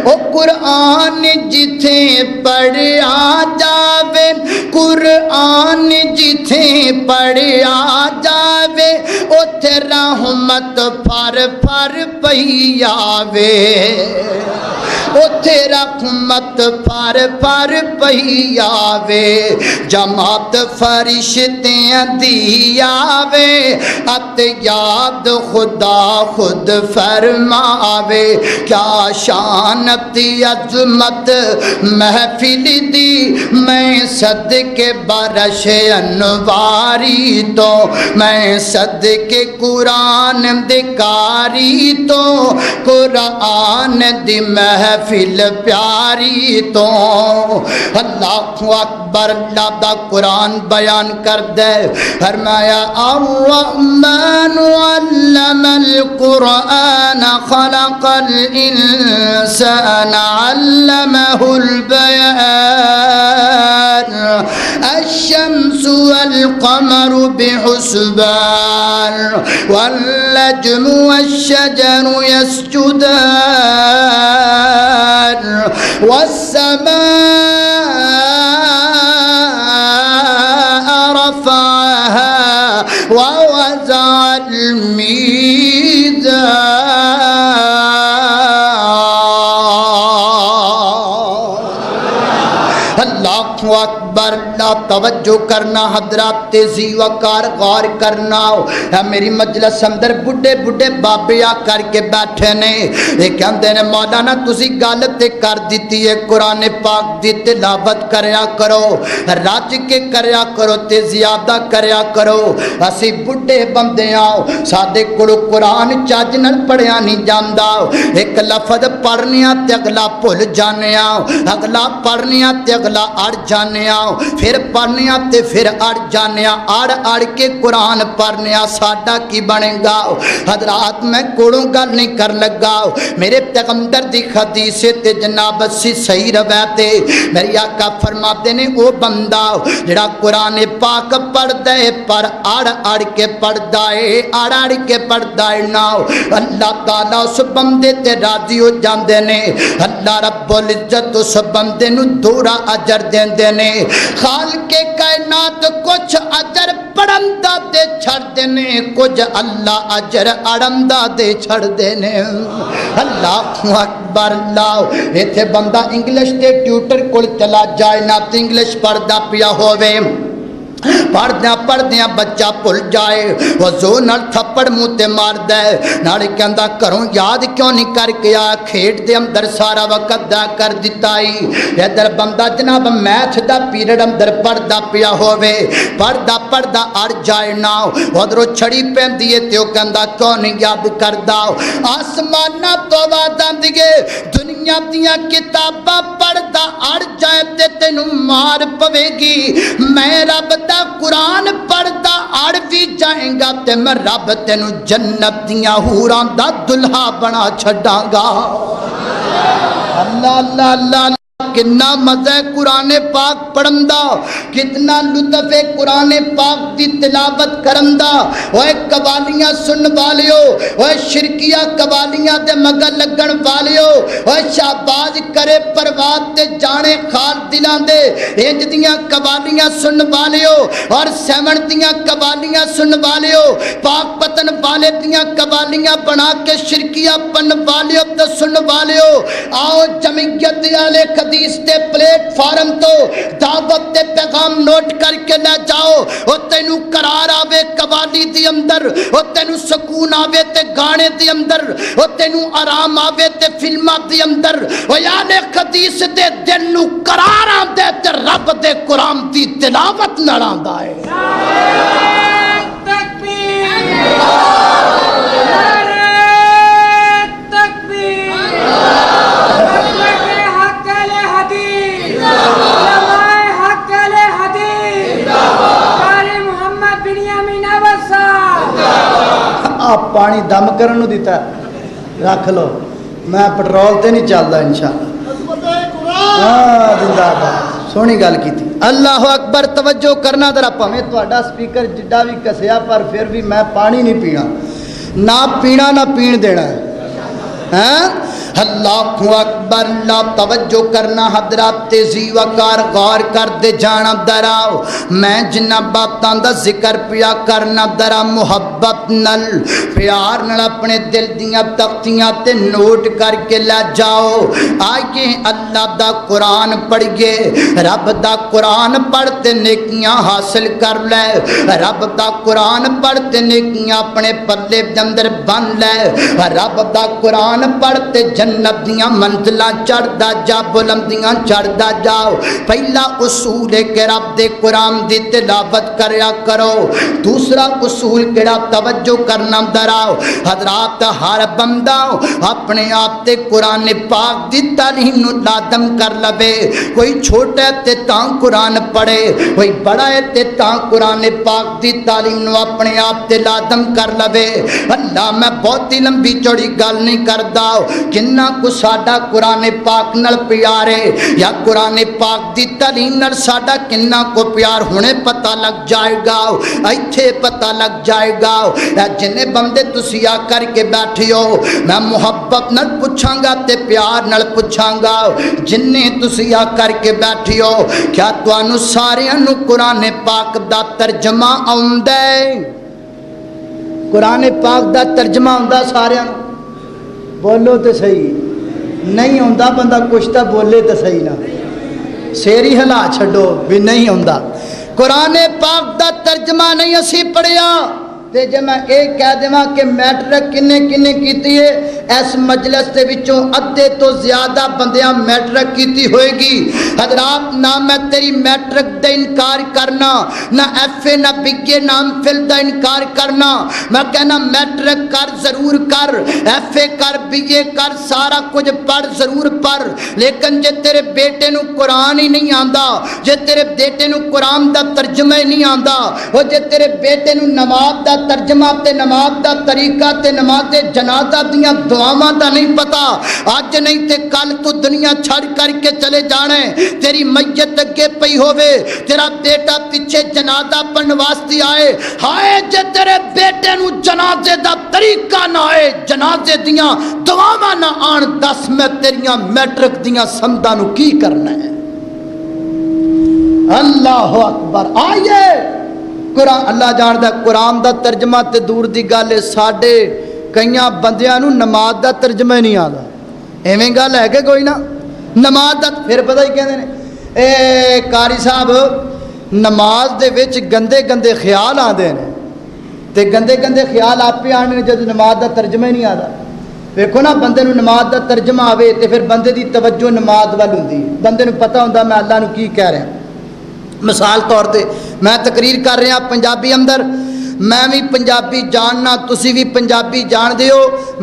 او قرآن جتھے پڑھیا جاوے، قرآن جتھے پڑھیا جاوے، اوتھے رحمت پھر پھر پئی آوے، اوتھے رحمت پھر پھر پئی آوے، جماعت فرشتیاں دی آوے، ات یاد خدا خود فرماوے، کیا شان تی عظمت محفل دی، میں صدقے برش انواری تو، میں صدقے قرآن دے قاری تو قرآن دی محفل پیاری تو۔ اللہ اکبر، اللہ دا قرآن بیان کر دے، فرمایا الرحمن علم القرآن خلق الانسان علمہ البیان، الشمس والقمر بحسبان والنجم والشجر يسجدان والسماء رفعها ووضع الميزان۔ اللہ اکبر، اللہ توجہ کرنا حضرات، تیزی وقار غور کرنا۔ میری مجلس اندر بڑھے بڑھے بابے آ کر کے بیٹھے نے، یہ کہندے نے مولانا تسی گل تے کر دیتی ہے، قرآن پاک دی تلاوت کریا کرو، رج کے کریا کرو تے زیادہ کریا کرو، اسی بڑھے بندے آؤ سادے کولوں قرآن چج نال پڑھیا نہیں جاندا، ایک لفظ پڑھنیا تے اگلا بھول جانے آؤ، اگلا پڑھنیا تے اگلا اڑ جانے آؤ، پھر پڑھنیا تے پھر اڑ جانے آؤ، اڑ کے قرآن پڑھنیا ساڈا کی بنے گا۔ حضرات میں کوڑوں گل نہیں کر لگا، میرے پیغمبر دی حدیث تے جناب سی صحیح روایت، میری آقا فرماتے نے او بندہ جڑا قرآن پاک پڑھدا ہے پر اڑ کے پڑھدا ہے، اڑ کے پڑھدا ہے نا، اللہ تعالیٰ اس بندے تے راضی ہو جاندے نے، اللہ رب العزت اس بندے نو دورا اجر دیندے نے۔ خالق کائنات کچھ اجر پڑھندا دے چھڑ دینے، کچھ اللہ اجر اڑندا دے چھڑ دینے۔ اللہ اکبر، اللہ ایتھے بندہ انگلش دے ٹیوٹر کول چلا جائے نہ تے انگلش پڑھدا پیا ہووے، پڑھدیاں بچہ بھول جائے، وہ زور نال تھپڑ منہ تے مار دے، ناڑے کہندا کروں یاد کیوں نہیں کر کے آ، کھیڈ دے اندر سارا وقت دا کر دتا ہی۔ ادھر بندہ جناب میتھ دا پیریڈ اندر پڑھدا پیا ہووے، پڑھدا اڑ جائے نا، ادھروں چھڑی پیندی ہے تے او کہندا کیوں نہیں یاد کردا، آسماناں تو آواز آندی ہے دنیا دیاں کتاباں پڑھدا اڑ جائے تے تینوں مار پوے گی، میں رب قرآن پڑھدا اڑ بھی جائیں گا تے میں رب تینوں جنت دیاں حوراں دا دلہا بنا چھڈاں گا۔ اللہ اللہ اللہ کتنا مزہ ہے قرآن پاک پڑھن دا، کتنا لطف ہے قرآن پاک دی تلاوت کرن دا۔ اوے قوالیاں سن والیو، اوے شرکیہ قوالیاں دے مگر لگن والیو، اوے شہباز کرے پرواد تے جانے خال دلاں دے انج دیاں قوالیاں سن والیو، اور سیون دیاں قوالیاں سن والیو، پاک پتن والے دیاں قوالیاں بنا کے شرکیہ پن والیو تے سن والیو۔ آؤ جمعیت والے حدیث تے پلیٹ فارم تو دعوت تے پیغام نوٹ کر کے لے جاؤ، او تینو قرار آوے قوالی دی اندر، او تینو سکون آوے تے گانے دی اندر، او تینو آرام آوے تے فلمہ دی اندر، او یالے حدیث دے دل نو قرار آندے تے رب دے قرآن دی تلاوت نڑاں دائے۔ آپ پانی دم کرن نو دیتا رکھ لو، میں پٹرول تے نہیں چلدا انشاءاللہ۔ زندہ باد، سونی گل کی تھی۔ اللہ اکبر، توجہ کرنا ذرا، پاویں تہاڈا سپیکر جڈا بھی کسیا پر پھر بھی میں پانی نہیں پینا، نہ پینا نہ پین دینا ہے۔ اللہ اکبر، اللہ توجہ کرنا حضرات، تیزی وقار غور کر دے جانا دراؤ، میں جنہ باتاں دا ذکر پیا کرنا درا محبت نل پیار نل اپنے دل دیاں تختیاں تے نوٹ کر کے لے جاؤ۔ آئیے اللہ دا قرآن پڑھئے، رب دا قرآن پڑھتے نیکیاں حاصل کر لے، رب دا قرآن پڑھتے نیکیاں اپنے پلے اندر بن لے، رب دا قرآن پڑھتے جنت دیاں منزلاں چڑھدا جا، بلندیاں چڑھدا جاؤ۔ پہلا اصول ہے کہ رب دے قرآن دی تلاوت کریا کرو۔ دوسرا اصول کیڑا توجہ کرنا دراؤ حضرات، ہر بندہ اپنے آپ تے قرآن پاک دی تعلیم نو لازم کر لوے۔ کوئی چھوٹا ہے تے تاں قرآن پڑھے، کوئی بڑا ہے تے تاں قرآن پاک دی تعلیم نو اپنے آپ تے لازم کر لوے۔ اللہ میں بہت ہی لمبی چوڑی گل نہیں کردا، جنہ کو ساڈا قرآن پاک نال پیار ہے یا قرآن پاک دی تعلیم نال ساڈا کنہ کو پیار ہونے پتہ لگ جائے گا، ایتھے پتہ لگ جائے گا۔ جنہیں بندے تسی آ کر کے بیٹھے ہو، میں محبت نال پوچھاں گا تے پیار نال پوچھاں گا، جنہیں تسی آ کر کے بیٹھے ہو کیا تانوں ساریاں نو قرآن پاک دا ترجمہ آوندا ہے؟ قرآن پاک دا ترجمہ آوندا ساریاں نو؟ بولو تو صحیح، نہیں ہوندا بندہ کچھ تا بولے تو صحیح نہ، سیری ہلا چھڈو بھی نہیں ہوندا۔ قرآن پاک دا ترجمہ نہیں اسی پڑھیا تے جے میں ایک کہہ دیواں کہ میٹرک کنے کنے کیتی ہے، اس مجلس دے وچوں ادھے تو زیادہ بندیاں میٹرک کیتی ہوئے گی۔ حضرات، نہ میں تیری میٹرک دا انکار کرنا، نہ ایف اے نہ بی اے نہ فل دا انکار کرنا، میں کہنا میٹرک کر ضرور کر، ایف اے کر، بی اے کر، سارا کچھ پڑھ ضرور پڑھ، لیکن جے تیرے بیٹے نو قرآن ہی نہیں آندا، جے تیرے بیٹے نو قرآن دا ترجمہ ہی نہیں آندا، اور جے تیرے بیٹے نو نماز دا ترجمہ تے نماز دا طریقہ تے نماز جنازہ دیاں دعاواں دا نہیں پتا، آج نہیں تے کل تو دنیا چھڑ کر کے چلے جانے، تیری میت اگے پئی ہووے، تیرا بیٹا پیچھے جنازہ پڑھن واسطے آئے، ہائے جے تیرے بیٹے نو جنازے دا طریقہ نہ آئے، جنازے دیاں دعاواں نہ آن، دس میں تیریاں میٹرک دیاں سمداں نو کی کرنا ہے؟ اللہ اکبر۔ آئیے قرآن، اللہ جاندا قرآن دا ترجمہ تے دور دی گل ہے، ساڈے کئیاں بندیاں نو نماز دا ترجمہ نہیں آندا، ایویں گل ہے کہ کوئی نہ نماز دا پھر پتہ ہی کہندے نے اے قاری صاحب نماز دے وچ گندے گندے خیال آندے نے تے گندے گندے خیال آپے آنے جد نماز دا ترجمہ ہی نہیں آندا۔ ویکھو نا، بندے نو نماز دا ترجمہ آوے تے پھر بندے دی توجہ نماز ول ہوندی ہے، بندے نو پتہ ہوندا میں اللہ نو کی کہہ رہا۔ مثال طور تے میں تقریر کر رہا پنجابی اندر، میں بھی پنجابی جاننا، تسی بھی پنجابی جان دیو،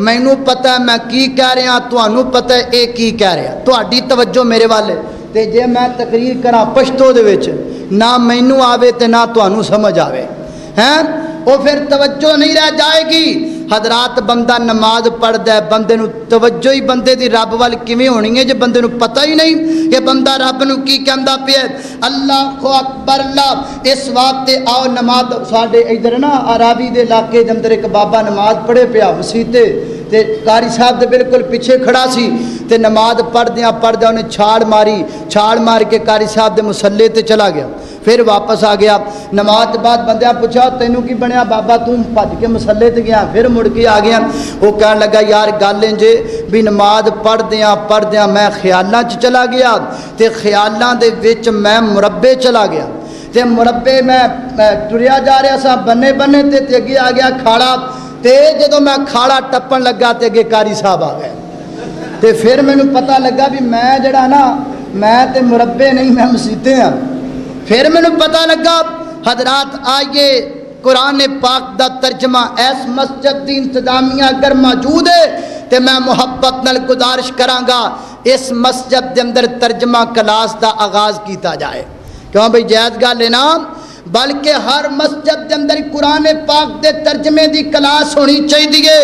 مینوں پتہ ہے میں کی کہہ رہا، تانوں پتہ ہے اے کی کہہ رہا، تہاڈی توجہ میرے والے تے جے میں تقریر کراں پشتو دے وچ نہ مینوں آوے تے نہ تانوں سمجھ آوے ہیں، او پھر توجہ نہیں رہ جائے گی۔ حضرات بندہ نماز پڑھدا ہے بندے نو توجہ ہی بندے دی رب وال کیویں ہونی ہے جے بندے نو پتہ ہی نہیں کہ بندہ رب نو کی کہندا پیا اللہ اکبر اللہ اس واسطے آؤ نماز ساڈے ادھر نا عربی دے علاقے دے اندر ایک بابا نماز پڑھے پیا مسیتے تے قاری صاحب دے بالکل پیچھے کھڑا سی تے نماز پڑھدیاں انہیں چھاڑ مار کے قاری صاحب دے مصلے تے چلا گیا پھر واپس آ گیا نماز بعد بندیاں پوچھا تینوں کی بنیا بابا تم بھج کے مصلے تے گیا پھر مڑ کے آ گیا وہ کہنے لگا یار گل انجے بھی نماز پڑھدیاں میں خیالاں چ چلا گیا تے خیالاں دے وچ میں مربے چلا گیا تے مربے میں ٹریا جا رہا سا بنے تے اگے آ گیا کھاڑا تے جدوں میں کھاڑا ٹپن لگا تے اگے قاری صاحب آ گئے تے پھر مینوں پتہ لگا بھی میں جڑا نا میں تے مربے نہیں میں مسیتے ہاں پھر مینوں پتہ لگا حضرات آئیے قرآن پاک دا ترجمہ ایس مسجد دی انتظامیہ اگر موجود ہے تے میں محبت نال گزارش کراں گا اس مسجد دے اندر ترجمہ کلاس دا آغاز کیتا جائے کیوں بھئی جائز گل ہے نا بلکہ ہر مسجد دے اندر قرآن پاک دے ترجمے دی کلاس ہونی چاہیے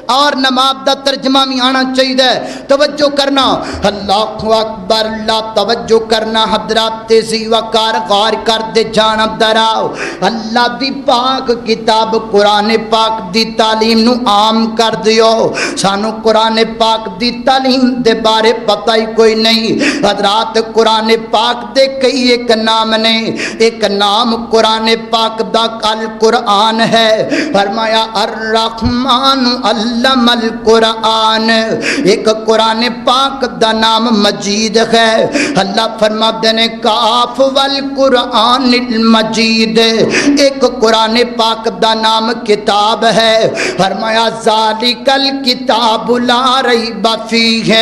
اور نماز دا ترجمہ بھی آنا چاہیے توجہ کرنا اللہ اکبر اللہ توجہ کرنا حضرات تیزی وقار غار کر دے جانا دراؤ اللہ دی پاک کتاب قرآن پاک دی تعلیم نو عام کر دیو سانو قرآن پاک دی تعلیم دے بارے پتہ ہی کوئی نہیں حضرات قرآن پاک دے کئی ایک نام نے ایک نام قرآن پاک دا القرآن ہے فرمایا الرحمن علم القرآن ایک قرآن پاک دا نام مجید ہے اللہ فرماتے ہیں کاف والقرآن المجید ایک قرآن پاک دا نام کتاب ہے فرمایا ذالک الکتاب لا ریب فیہ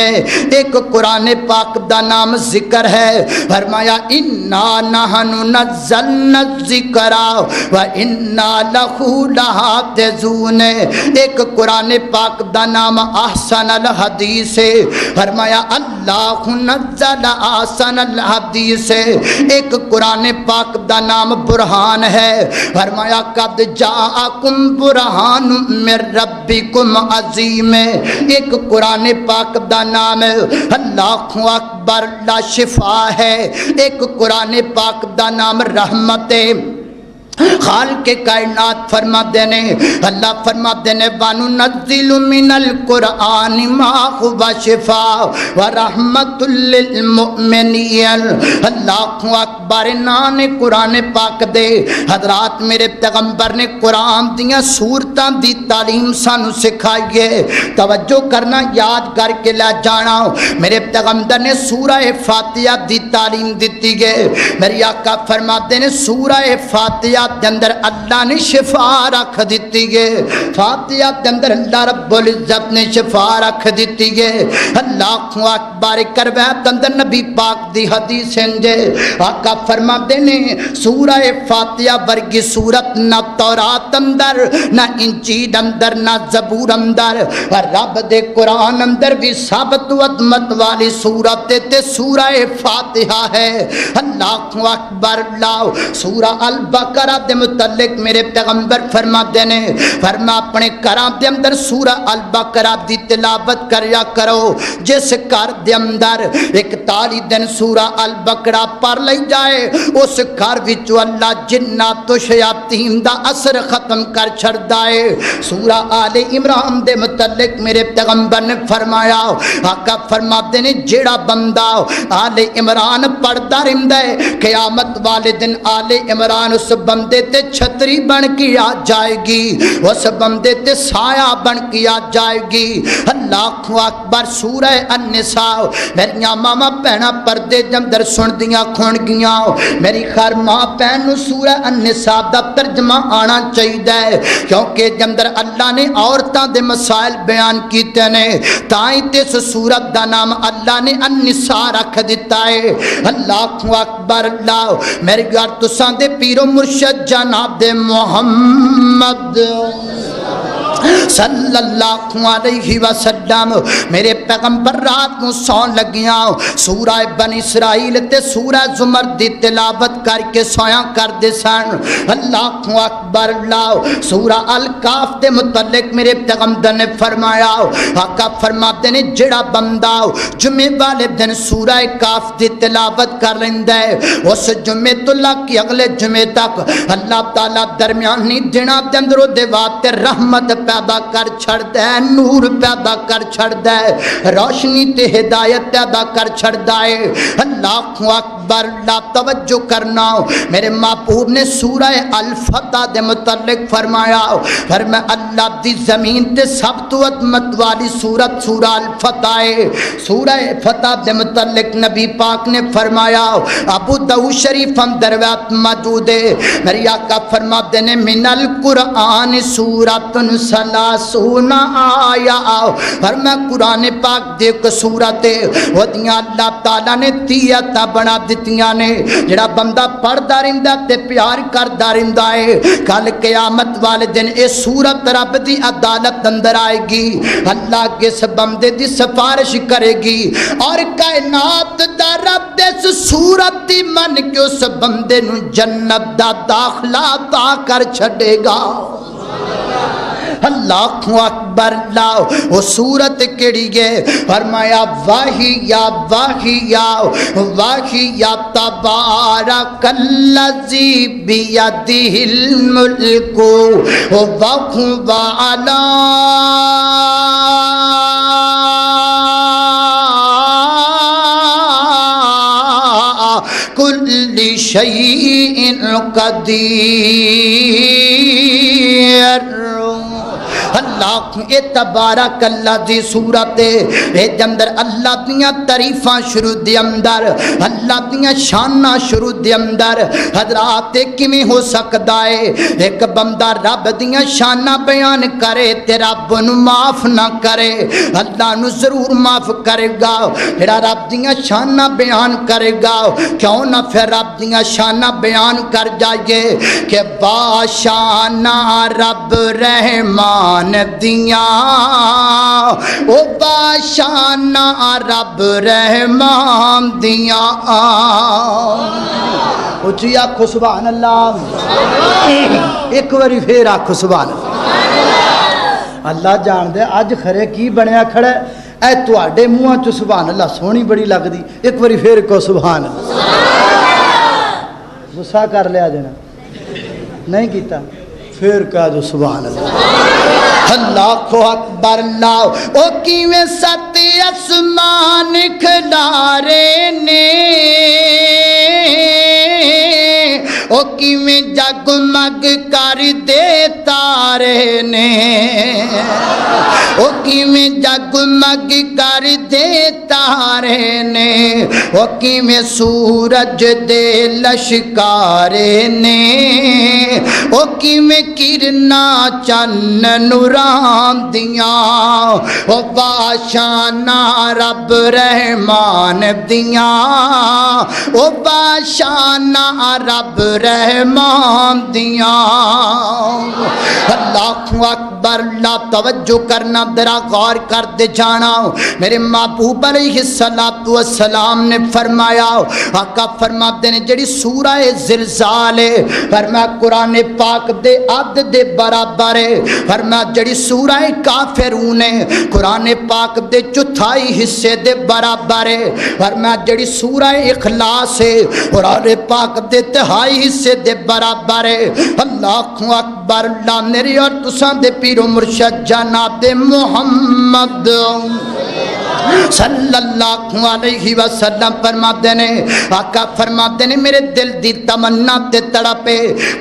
ایک قرآن پاک دا نام ذکر ہے فرمایا انا نحن نزلنا الذکر وانا لہ لحافظون ایک قرآن پاک دا نام احسن الحدیث ہے فرمایا اللہ نزل احسن الحدیث ایک قرآن پاک دا نام برہان ہے فرمایا قد جاءکم برہان من ربکم عظیم ایک قرآن پاک دا نام اللہ اکبر لا شفا ہے ایک قرآن پاک دا نام رحمت ہے خالق کائنات فرما دینے اللہ فرما دینے وَنُنَزِّلُ مِنَ الْقُرْآنِ مَا هُوَ شِفَاءٌ وَرَحْمَةٌ لِلْمُؤْمِنِينَ اللہ اکبر نان قرآن پاک دے حضرات میرے پیغمبر نے قرآن دیا سورتاں دی تعلیم سانو سکھائیے توجہ کرنا یاد کر کے لے جانا میرے پیغمبر نے سورہ فاتحہ دی تعلیم دیتی گئے میری آقا فرما دینے سورہ فاتحہ دے اندر اللہ نے شفا رکھ دیتی گئے فاتحہ دے اندر اللہ رب العزت نے شفا رکھ دیتی گئے اللہ اکبر کرویت اندر نبی پاک دی حدیث انجے آقا فرما دینے سورہ فاتحہ ورگی سورت نہ تورات اندر نہ انجیل اندر نہ زبور اندر اور رب دے قرآن اندر بھی ثابت و عظمت والی سورت تے سورہ فاتحہ ہے اللہ اکبر اللہ سورہ البقرہ دے متعلق میرے پیغمبر فرما دینے فرما اپنے کرام دے اندر سورہ البقرہ دی تلاوت کریا کرو جس کار دے اندر 41 دن سورہ البقرہ پڑھ لئی جائے اس کار وچوں اللہ جنات و شیاطین دا اثر ختم کر چھڑدا ہے سورہ آل عمران دے متعلق میرے پیغمبر نے فرمایا آقا فرماتے نے جیڑا بندہ آل عمران پڑھدا رہندا ہے قیامت والے دن آل عمران اس بندے تے چھتری بن کے آ جائے گی اس بندے تے سایہ بن کے آ جائے گی اللہ اکبر سورہ النساء میری ماما پہنا پردے جمدر سن دیاں کھون گیاں میری خیر ماں پہنو سورہ النساء دا ترجمہ آنا چاہیے کیونکہ جمدر اللہ نے عورتاں دے مسائل بیان کیتے نے تائیں تے سورت دا نام اللہ نے النساء رکھ دیتا ہے اللہ اکبر اللہ میری گھر تساں دے پیرو مرشد جناب دے محمد صلی اللہ علیہ وسلم میرے پیغمبر رات کو سون لگیاں سورہ بنی اسرائیل تے سورہ زمر دی تلاوت کر کے سویا کر دے سن. اللہ اکبر. اللہ سورہ الکاف دے متعلق میرے پیغمبر نے فرمایا آقا فرماتے نے جڑا بندہ جمعے والے دن سورہ کاف دی تلاوت کر لیندا ہے اس جمعے تو اللہ کی اگلے جمعے تک اللہ تعالیٰ درمیانی دنوں دے اندر دے واسطے رحمت پیدا کر چھڑدا ہے, نور پیدا کر چھڑدا ہے, روشنی تے ہدایت پیدا کر چھڑدا ہے. اللہ اکبر. اللہ توجہ کرنا میرے محبوب نے سورہ الفتح دے متعلق فرمایا فرمایا اللہ دی زمین تے سب تو عظمت والی سورت سورہ الفتح ہے. سورہ فتح دے متعلق نبی پاک نے فرمایا ابو داؤد شریف ہم دروات موجود ہے میری آقا فرماتے نے من القرآن سورۃ ثلاثون آیا فرمایا قرآن پاک دے ایک سورت ہے وہ دیاں اللہ تعالیٰ نے 30 آیات بنا دتیاں نے جڑا بندہ پڑھدا رہندا تے پیار کردا رہندا ہے کل قیامت والے دن اے سورت رب دی عدالت اندر آئے گی. اللہ کس بندے دی سفارش کرے گی اور کائنات دا رب اس سورت دی من کے اس بندے نو جنت دا داخلہ عطا کر چھڑے گا. اللہ اکبر. اللہ وہ سورت کیڑی ہے فرمایا واہیا واہیا واہیا تبارک الذی بیدہ الملک وہو علی کل شیء قدیر. اللہ اے تبارک اللہ دی صورت اے اندر اللہ دیاں تعریفاں شروع دی اندر اللہ دیاں شاناں شروع دی اندر حضرات کیویں ہو سکدا ہے ایک بندہ رب دیاں شاناں بیان کرے تے رب نو معاف نہ کرے. اللہ نو ضرور معاف کرے گا جڑا رب دیاں شاناں بیان کرے گا. کیوں نہ پھر رب دیاں شاناں بیان کر جائے کہ باشانہ رب رحمان دیاں او باشانہ رب رحمان دیاں. اچھی آکھو سبحان اللہ. ایک باری پھر آکھو سبحان اللہ. اللہ جان دے اج کھرے کی بنیا کھڑا اے تواڈے منہاں چ سبحان اللہ سونی بڑی لگدی. ایک باری پھر کہو سبحان اللہ. غصہ کر لیا جنا نہیں کیتا پھر کہہ دو سبحان اللہ. اللہ اکبر. اللہ او کیویں ست اسمان کھلارے نے او کیویں جگمگ کر دے تارے نے او کیویں جگمگ کر دے تارے نے او کیویں سورج دے لشکارے نے او کیویں کرنا چن نوران دیاں او باشانہ رب رحمان دیاں او باشانہ رب رحمان دیاں. اللہ اکبر. اللہ توجہ کرنا ذرا غور کر دے جانا میرے محبوب علیہ الصلوۃ والسلام نے فرمایا آقا فرماتے نے جڑی سورہ زلزال ہے فرمایا قرآن پاک دے عد دے برابر ہے. فرمایا جڑی سورہ کافرون ہے قرآن پاک دے چوتھائی حصے دے برابر ہے. فرمایا جڑی سورہ اخلاص ہے قرآن پاک دے تہائی حصے دے برابر ہے. اللہ اکبر. اللہ میری اور تساں دے پیر و مرشد جناب محمد صلی اللہ علیہ وسلم فرماتے نے آقا فرماتے نے میرے دل دی تمنا تے تڑپے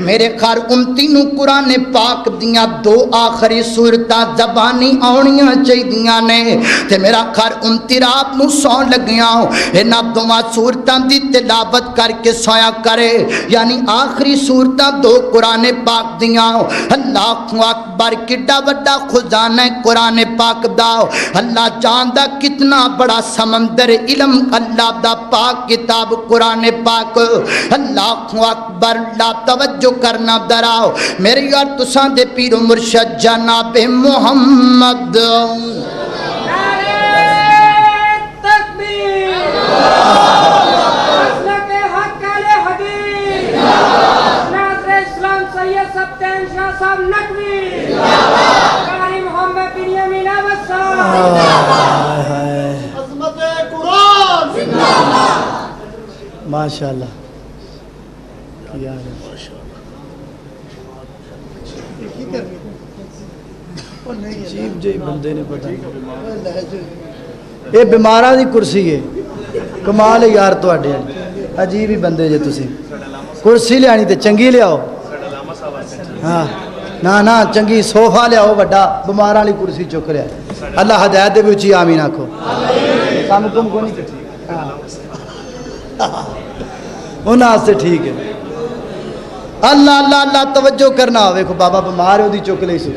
میرے خار امتی نو قرآن پاک دیاں دو آخری سورتاں زبانی آنیاں چاہیدیاں نے تے میرا خار امتی رات نو سون لگیاں اینا دوہاں سورتاں دی تلاوت کر کے سویا کرے یعنی آخری سورتاں دو قرآن پاک دیاں. اللہ اکبر. کڈا وڈا خزانہ قرآن پاک دا اللہ جاندہ کتنا اتنا بڑا سمندر علم اللہ دا پاک کتاب قرآن پاک اللہ اکبر اللہ توجہ کرنا دراؤ میرے یار تساں دے پیر و مرشد جناب محمد ماشاءاللہ عجیب جی بندے نے پتہ یہ بیماراں دی کرسی ہے کمال ہے یار تواڈے عجیب ہی بندے جے تسی کرسی لیانی تے چنگی لیاؤ ہاں نا چنگی صوفہ لیاؤ بڑا بیماراں والی کرسی چک لیا اللہ ہدایت دے وچ آمین آکھو کام کم کو نہیں انہاں سے ٹھیک ہے اللہ اللہ اللہ توجہ کرنا ویکھو بابا بیمار ہے اودی چک لئی سو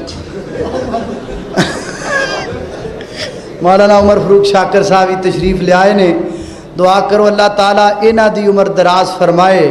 مولانا عمر فاروق شاکر صاحب تشریف لے آئے نے دعا کرو اللہ تعالیٰ انہاں دی عمر دراز فرمائے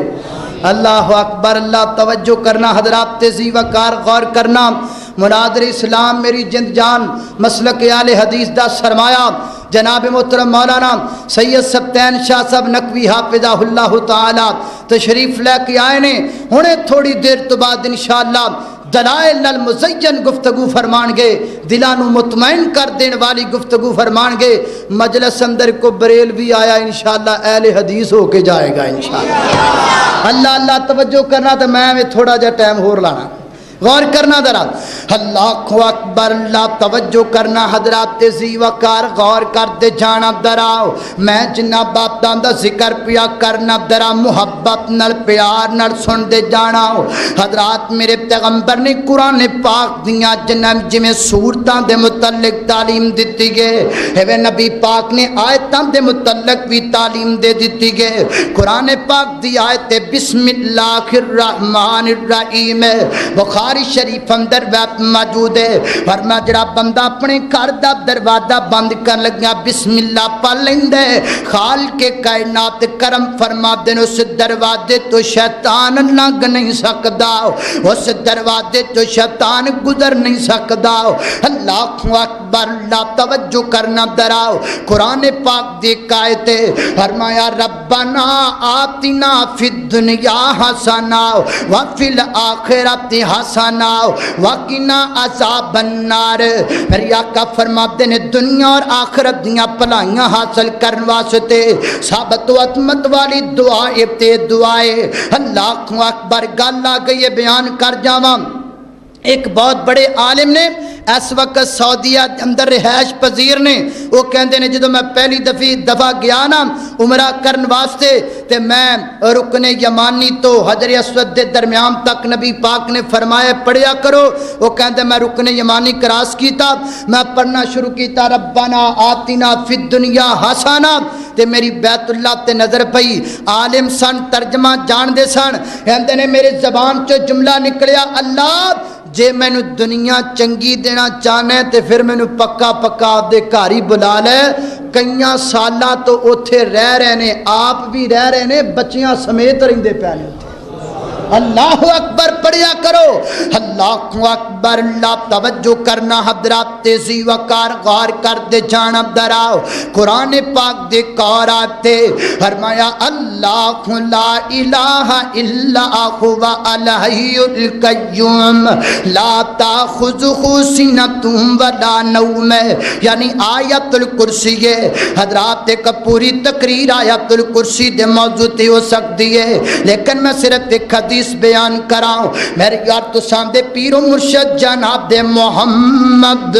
اللہ اکبر اللہ توجہ کرنا حضرات تیزی وقار غور کرنا مناظر اسلام میری جند جان مسلک اہل حدیث دا سرمایہ جناب محترم مولانا سید سبتین شاہ صاحب نقوی حافظہ اللہ تعالی تشریف لے کے آئے نے ہونے تھوڑی دیر تو بعد انشاءاللہ دلائل المزین گفتگو فرمان گے دلانو مطمئن کر دین والی گفتگو فرمان گے مجلس اندر کو بریل بھی آیا انشاءاللہ اہل حدیث ہو کے جائے گا انشاءاللہ اللہ اللہ توجہ کرنا تو میں تھوڑا جا ٹائم ہور لانا غور کرنا ذرا اللہ اکبر اللہ توجہ کرنا حضرات تیزی وقار غور کر دے جانا دراؤ میں جنہ باپ دا ذکر پیا کرنا درا محبت نل پیار نل سن دے جانا حضرات میرے پیغمبر نے قرآن پاک دیا جنم جمیں صورتاں دے متعلق تعلیم دیتی گئے ہے نبی پاک نے آیتاں دے متعلق بھی تعلیم دے دیتی گئے قرآن پاک دی آیت بسم اللہ الرحمن الرحیم بخاری شریف اندر ویب موجود ہے فرما جڑا بندہ اپنے گھر دا دروازہ بند کر لگیا بسم اللہ پڑھ لیندے خالق کائنات کرم فرما دین اس دروازے تو شیطان لنگ نہیں سکدا اس دروازے تو شیطان گزر نہیں سکدا اللہ اکبر اللہ توجہ کرنا دراؤ قرآن پاک دی آیت فرمایا ربنا آتنا فی الدنیا حسنہ وفی الآخرۃ حسنہ وقنا عذاب النار میرے آقا فرماتے ہیں دنیا اور آخرت دیاں بھلائیاں حاصل کرنے واسطے ثابت و عظمت والی دعا ابتے دعائے اللہ اکبر گل آ گئی بیان کر جاواں ایک بہت بڑے عالم نے اس وقت سعودیہ اندر رہائش پذیر نے وہ کہندے نے جدو میں پہلی دفعہ گیا نا عمرہ کرن واسطے تے میں رکن یمانی تو حجر اسود دے درمیان تک نبی پاک نے فرمایا پڑھیا کرو وہ کہندے میں رکن یمانی کراس کیتا میں پڑھنا شروع کیتا ربنا آتنا فی الدنیا حسنہ تے میری بیت اللہ تے نظر پئی عالم سن ترجمہ جان دے سن کہندے نے میرے زبان چو جملہ نکلیا اللہ جے میں نو دنیا چنگی دینا چاہنے تے پھر میں نو پکا پکا آپ دے کاری بلا لے کئیاں سالہ تو اتھے رہ رہنے آپ بھی رہ رہنے بچیاں سمیت رہندے پہنے ہوتے اللہ اکبر پڑھیا کرو اللہ اکبر اللہ توجہ کرنا حضرات تیزی وقار غور کر دے جانا دراؤ قرآن پاک دے قار آتے فرمایا اللہ لا الہ الا هو الحی القیوم لا تاخذہ سنۃ ولا نوم یعنی آیت الکرسی ہے حضرات ایک پوری تقریر آیت الکرسی دے موضوع تے ہو سکتی ہے لیکن میں صرف ایک حدیث بیان کراؤں میرے یار تو سامنے پیر و مرشد جناب دے محمد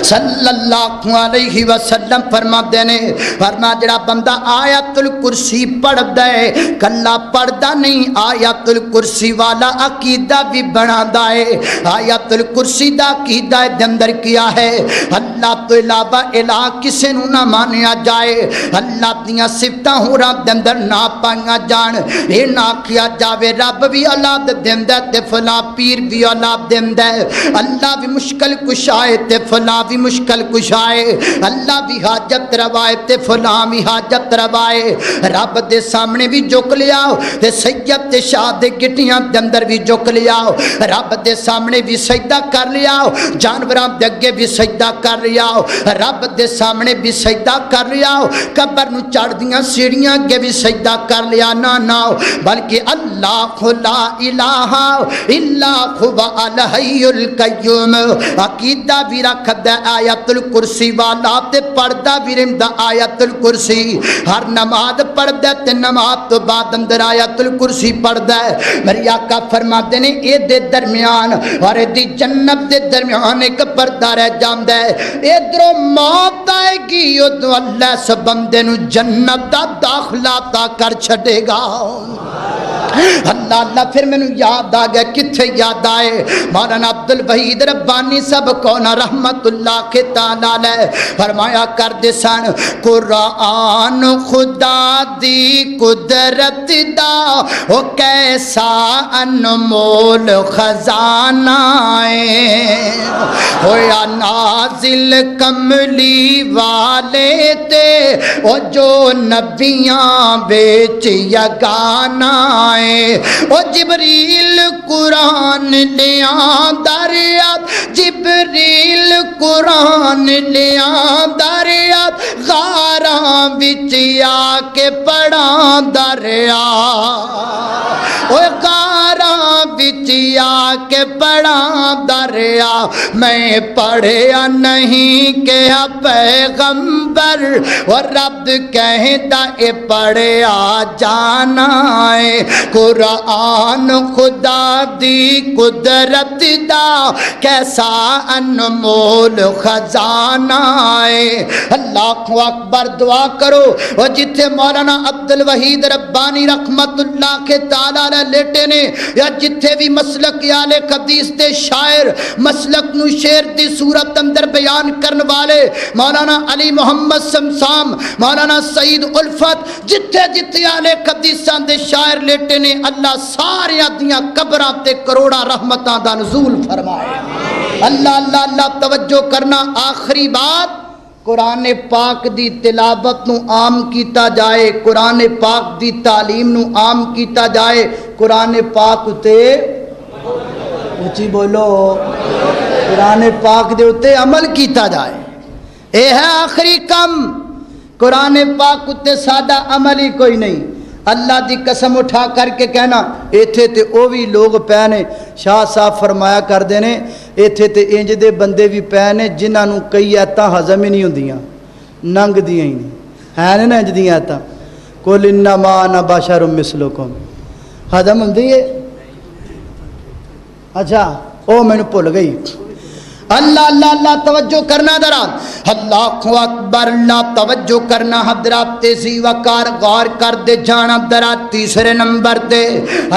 صلی اللہ علیہ وسلم فرما دینے فرما جڑا بندہ آیت الکرسی پڑھ دے کلا پڑھ دا نہیں آیت الکرسی والا عقیدہ بھی بنا دائے آیت الکرسی دا عقیدہ اندر کیا ہے اللہ تو علاوہ الہ کسے نو نہ مانیا جائے اللہ دیاں صفتاں ہوں رب اندر نہ پائیا جان یہ نہ کیا جاوے رب بھی اولاد دیندہ تے فلاں پیر بھی اولاد دیندہ اللہ بھی مشکل کشائے تے فلاں مولا بھی مشکل کشائے، اللہ بھی حاجت روائے تے فلاں بھی حاجت روائے، رب دے سامنے بھی جھک لیاؤ تے سید تے شاہ دے گٹیاں دے اندر بھی جھک لیاؤ، رب دے سامنے بھی سجدہ کر لیاؤ، جانوراں دے اگے بھی سجدہ کر لیاؤ، رب دے سامنے بھی سجدہ کر لیاؤ، قبر نو چڑھ دیاں سیڑھیاں اگے بھی سجدہ کر لیا نہ بلکہ اللہ لا الہ الا هو الحی القیوم عقیدہ بھی رکھ دے آیت الکرسی والا تے پڑھدا بھی رہندا آیت الکرسی، ہر نماز پڑھدا تے نماز تو بعد اندر آیت الکرسی پڑھدا ہے۔ میرے آقا فرماتے نے اے دے درمیان اور دی جنت دے درمیان ایک پردہ رہ جاندا ہے، ادھروں موت آئے گی ادھروں اللہ اس بندے نو جنت دا داخلہ عطا کر چھڑے گا۔ اللہ اللہ پھر میں نے یاد آ گیا، کتھے یاد آئے مولانا عبدالوحید ربانی سب کو نا رحمت اللہ کے تعالیٰ علیہ فرمایا کر دے سن، قرآن خدا دی قدرت دا او کیسا انمول خزانہ ہے، ہویا نازل کملی والے تے او جو نبیاں بیچ یگانا ہے، او جبریل قرآن لیا دریات، جبریل قرآن لیا دریات، غاراں وچ آ کے پڑھاں دریا، او غاراں وچ آ کے پڑھاں دریا، میں پڑھیا نہیں کہ پیغمبر اور رب کہتا اے پڑھیا جانا ہے، قرآن خدا دی قدرت دا کیسا انمول خزانہ ہے۔ اللہ اکبر، دعا کرو اور جتھے مولانا عبدالوحید ربانی رحمت اللہ کے تعالیٰ لیٹے نے، یا جتھے بھی مسلک آل حدیث دے شاعر مسلک نو شعر دی صورت اندر بیان کرن والے مولانا علی محمد سمسام، مولانا سعید الفت، جتھے جتھے آل حدیثاں دے شاعر لیٹے نے، اللہ سارے دیاں قبراں تے کروڑا رحمتاں دا نزول فرمائے۔ اللہ اللہ اللہ توجہ کرنا، آخری بات قرآن پاک دی تلاوت نو عام کیتا جائے، قرآن پاک دی تعلیم نو عام کیتا جائے، قرآن پاک تے اچھی بولو، قرآن پاک دے اتے عمل کیتا جائے، اے ہے آخری کم۔ قرآن پاک تے سادہ عمل ہی کوئی نہیں، اللہ دی قسم اٹھا کر کے کہنا ایتھے تے او بھی لوگ پینے، شاہ صاحب فرمایا کر دینے ایتھے تے انج دے بندے بھی پینے جنہاں نو کئی ایتاں ہضم ہی نہیں ہوندیاں، ننگ دیاں ہی نہیں ہے نا انج دیاں ایتاں، قل انما انا بشر مثلکم ہضم ہوندی ہے؟ اچھا او میں نے بھول گئی۔ اللہ اللہ اللہ توجہ کرنا ذرا، اللہ اکبر، اللہ توجہ کرنا حضرات، تیزی وقار غور کر دے جانا ذرا۔ تیسرے نمبر تے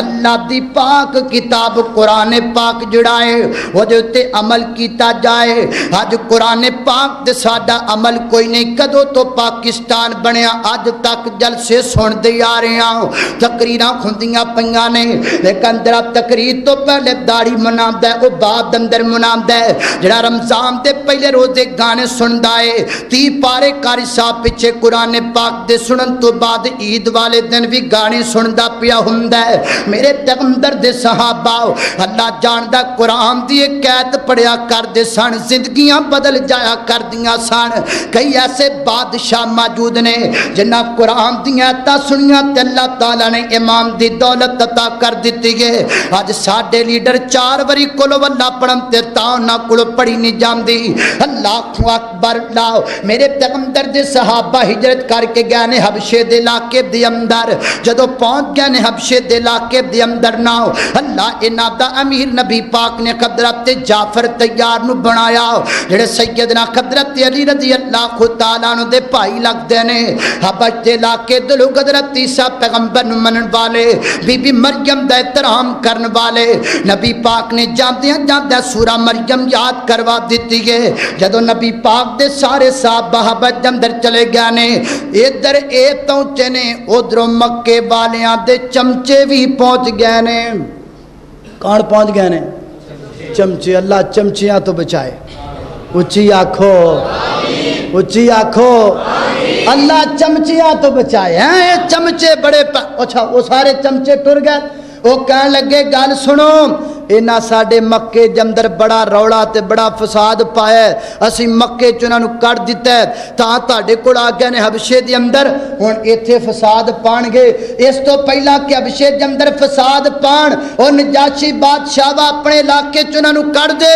اللہ دی پاک کتاب قرآن پاک جڑائے وہ دے تے عمل کیتا جائے۔ آج قرآن پاک دے ساڈا عمل کوئی نہیں، کدو تو پاکستان بنیا آج تک جلسے سن دے آ رہے ہیں، تقریراں کھندیاں پیاں نے، لیکن ذرا تقریر تو پہلے داڑھی مناوندا ہے، او بعد اندر مناوندا ہے، جڑا رمضان دے پہلے روزے گانے سندا ہے، 30 پارے قاری صاحب پیچھے قرآن پاک دے سنن تو بعد عید والے دن بھی گانے سندا پیا ہوندا ہے۔ میرے پیغمبر دے صحابہ اللہ جاندا قرآن دی ایک ایت پڑھیا کر دے سن، زندگیاں بدل جایا کر دیاں سن۔ کئی ایسے بادشاہ موجود نے جنہاں قرآن دی ایتاں سنیاں تے اللہ تعالیٰ نے امام دی دولت عطا کر دیتی ہے۔ اج ساڈے لیڈر 4 واری کلو اللہ پڑھن تے تاں نہ کلو پڑھی نہیں جاندی۔ اللہ اکبر، لاؤ میرے پیغمبر دے صحابہ ہجرت کر کے گئے نے حبشے دے علاقے دے اندر، جدو پہنچ گئے نے حبشے دے علاقے دے اندر ناؤ اللہ انہاں دا امیر نبی پاک نے حضرت جعفر طیار نو بنایا، جڑے سیدنا حضرت علی رضی اللہ تعالیٰ عنہ دے بھائی لگدے نے۔ حبش دے علاقے دے لوگ حضرت عیسیٰ پیغمبر نو منن والے، بی بی مریم دا احترام کرن والے، نبی پاک نے جاندیاں جاندیاں سورہ مریم یاد کروا دیتی ہے۔ جدو نبی پاک دے سارے صحابہ حبش اندر چلے گئے نے، ادھر اے پہنچے نے، ادھروں مکے والیاں دے چمچے بھی پہنچ گئے نے۔ کون پہنچ گئے نے؟ چمچے۔ اللہ چمچیاں تو بچائے، اچھی آنکھو اچھی آنکھو اللہ چمچیاں تو بچائے ہیں یہ چمچے بڑے اچھا وہ سارے چمچے ٹر گئے وہ کہنے لگے گل سنو اینا ساڑے مکے جندر بڑا روڑا تے بڑا فساد پایا ہے اسی مکے چنانو کر دیتا ہے تاڑے کو آگیا نے حبشے دی اندر ہون ایتھے فساد پان گے اس تو پہلا کہ حبشے دی اندر فساد پان اور نجاشی بادشاہ اپنے علاقے چنانو کر دے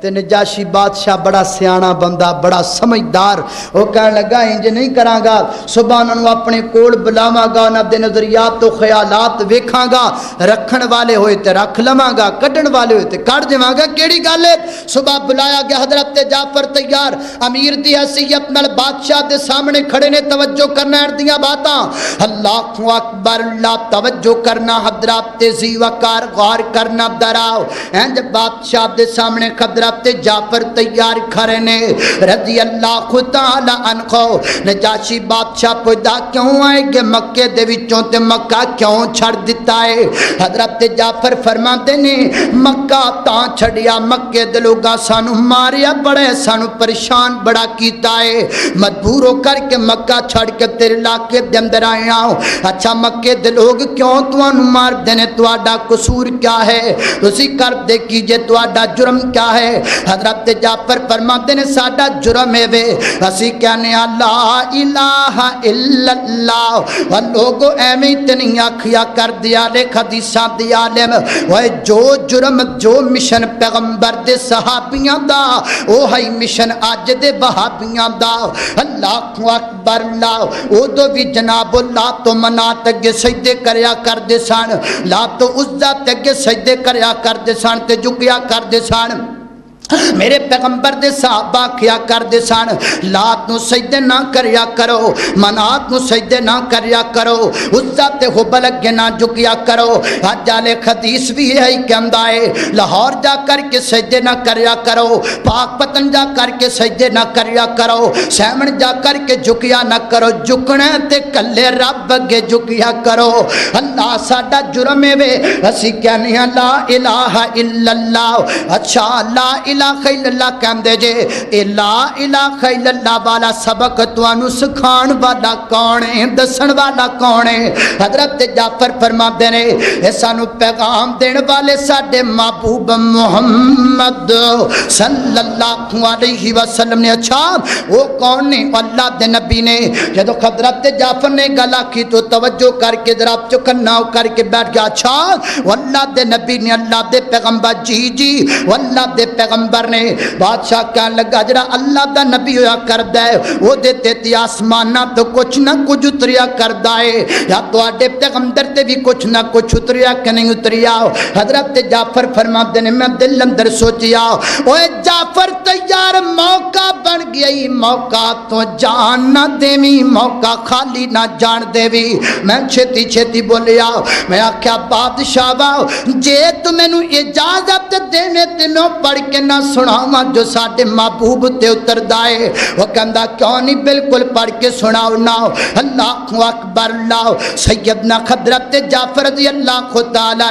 تے نجاشی بادشاہ بڑا سیانہ بندہ بڑا سمجھدار وہ کہنے لگا انج نہیں کراں گا صبح انہوں اپنے کول بلاواں گا انہاں دے نظریات تو خیالات ویکھاں گا رکھن والے ہوئے تے رکھ لواں گا کڈن والے ہوئے تے کڈ دیواں گا کیڑی گل ہے صبح بلایا گیا حضرت جعفر تیار امیر دی حیثیت نال بادشاہ دے سامنے کھڑے نے توجہ کرنا اردیاں باتاں اللہ اکبر اللہ توجہ کرنا حضرت ذی وقار غور کرنا دراؤ ہیں جب بادشاہ دے سامنے حضرت جعفر تیار کھڑے نے رضی اللہ تعالی عنہ نجاشی بادشاہ پوچھدا کیوں آئے گے مکے دے وچوں تے مکہ کیوں چھڑ دیتا ہے حضرت جعفر فرماتے نے مکہ تاں چھڑیا مکے دے لوگاں سانو ماریا بڑے سانو پریشان بڑا کیتا ہے مجبور ہو کر کے مکہ چھڑ کے تیرے علاقے دے اندر آیا ہوں اچھا مکے دے لوگ کیوں تانوں مار دینے تہاڈا قصور کیا ہے تسی کر دے کیجے تہاڈا جرم کیا ہے حضرت جعفر فرماتے نے ساڈا جرم ہے وے اسی کہنے لا الہ الا اللہ اور لوگوں ایویں اتنی آکھیا کر دیا لے حدیثاں دی عالم وہ جو جرم جو مشن پیغمبر دے صحابیاں دا او ہے مشن اج دے وہابیاں دا اللہ اکبر اللہ او دو بھی جناب اللہ تو منات اگے سجدے کریا کر دے سن لا تو عزا تے اگے سجدے کریا کر دے سن تے جھکیا کر دے سن میرے پیغمبر دے صحابہ کیا کر دے سان لات نو سجدے نہ کریا کرو منات نو سجدے نہ کریا کرو عزت حبل اگے نہ جھکیا کرو حجالے حدیث بھی ہے کہندا ہے لاہور جا کر کے سجدے نہ کریا کرو پاک پتن جا کر کے سجدے نہ کریا کرو سیمن جا کر کے جھکیا نہ کرو جھکنے تے کلے رب اگے جھکیا کرو اللہ ساڈا جرم ہے وے اسی کہنے لا الہ الا اللہ اچھا لا الہ الا اللہ کہم دے جے اے لا الہ الا اللہ والا سبق توانو سکھان والا کون ہے دسن والا کون ہے حضرت جعفر فرما دے نے اے سانو پیغام دین والے ساڈے محبوب محمد صلی اللہ علیہ وسلم نے اچھا وہ کون نے اللہ دے نبی نے جدو حضرت جعفر نے گلا کی تو توجہ کر کے ذرا چکنا کر کے بیٹھ گیا اچھا اللہ دے نبی نے اللہ دے پیغمبر جی جی اللہ دے پیغمبر نے بادشاہ کہنے لگا جڑا اللہ دا نبی ہویا کردا ہے وہ دیتے تے آسمانہ تو کچھ نہ کچھ اتریا کردا ہے یا تو آڈے پیغمبر تے بھی کچھ نہ کچھ اتریا کہ نہیں اتریا حضرت جعفر فرماتے ہیں میں دل اندر سوچیا اوے جعفر تیار موقع بن گئی موقع تو جان نہ دیوی موقع خالی نہ جان دیوی میں چھتی چھتی بولیا میں آکھیا بادشاہ باؤ جے تو میں نو اجازت دینے تے میں پڑھ کے نہ سناواں جو ساڈے محبوب تے اتر دائے وہ کہندا کیوں نہیں بالکل پڑھ کے سناؤ نا اللہ اکبر اللہ سیدنا حضرت جعفر رضی اللہ تعالی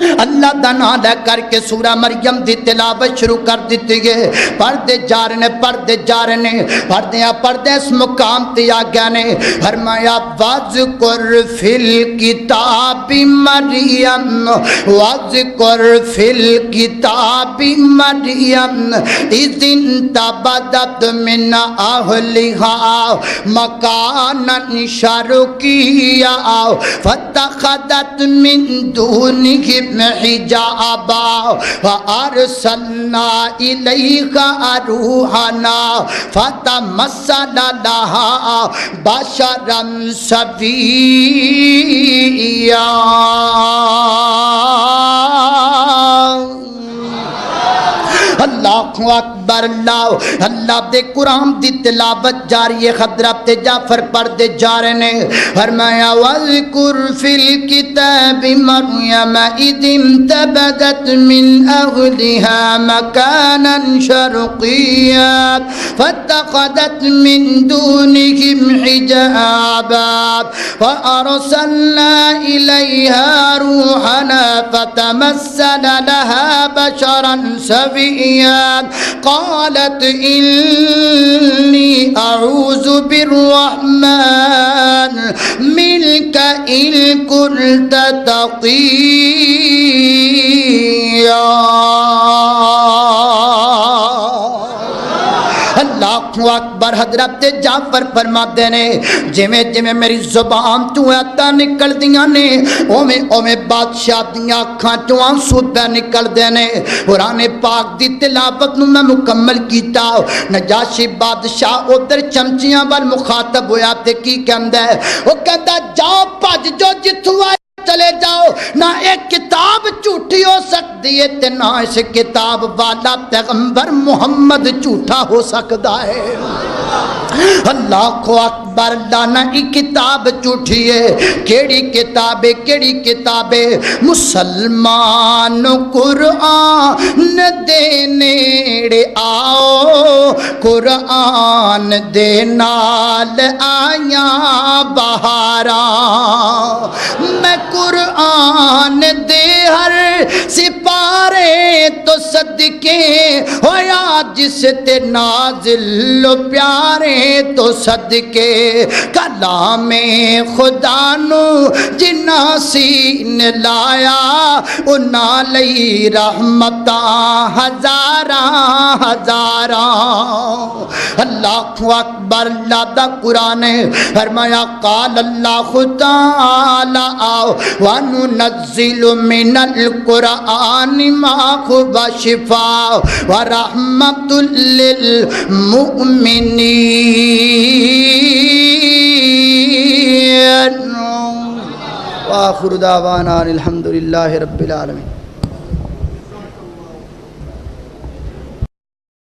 اللہ دا نام لے کر کے سورہ مریم دی تلاوت شروع کر دیتی ہے پڑھتے جا رہے نے پڑھتے اس مقام تے آ گیا نے فرمایا واذکر فی الکتاب مریم واذکر فی الکتاب مریم اذ انتبذت من اہلہا مکانا شرقیا فاتخذت من دونہم حجابا فارسلنا الیہا روحنا فتمثل لها بشرا سویا اللہ اکبر اللہ اللہ دے قرآن دی تلاوت جاری ہے حضرت جعفر پڑھتے جا رہے ہیں فرمایا واذکر فی الکتاب مریم اذ انتبذت من اہلہا مکانا شرقیا فاتخذت من دونہم حجابا فارسلنا الیہا روحنا فتمثل لها بشرا سویا قالت انی اعوذ بالرحمن منک ان کنت تقیا۔ اللہ اکبر۔ حضرت جعفر فرماتے نے جویں جویں میری زبان تو آیاتاں نکل دیاں نے اوویں اوویں بادشاہ دیاں اکھاں چوں آنسو پہ نکل دے نے۔ قرآن پاک دی تلاوت نو میں مکمل کیتا۔ نجاشی بادشاہ ادھر چمچیاں وال مخاطب ہویا تے کی کہندا ہے؟ وہ کہندا جاؤ بھج جو جتھوں آئے چلے جاؤ، نہ ایک کتاب جھوٹی ہو سکتی ہے تے نہ اس کتاب والا پیغمبر محمد جھوٹا ہو سکتا ہے۔ اللہ کو اکبر۔ لانا ایک کتاب جھوٹی ہے۔ کیڑی کتاب ہے؟ کیڑی کتاب ہے؟ مسلمان قرآن دے نیڑے آؤ، قرآن دے نال آیاں بہاراں، میں قرآن دے ہر سپارے تو صدقے ہویا جس تے نازل پیارے تو صدقے، کلام خدا نو جنہ سین لایا انہاں لئی رحمتاں ہزاراں ہزاراں۔ اللہ اکبر۔ اللہ دا قرآن فرمایا قال اللہ تعالی وَنُنَزِّلُ مِنَ الْقُرْآنِ مَا هُوَ شِفَاءٌ وَرَحْمَةٌ لِّلْمُؤْمِنِينَ۔ وآخر دعوانا الحمد للہ رب العالمین۔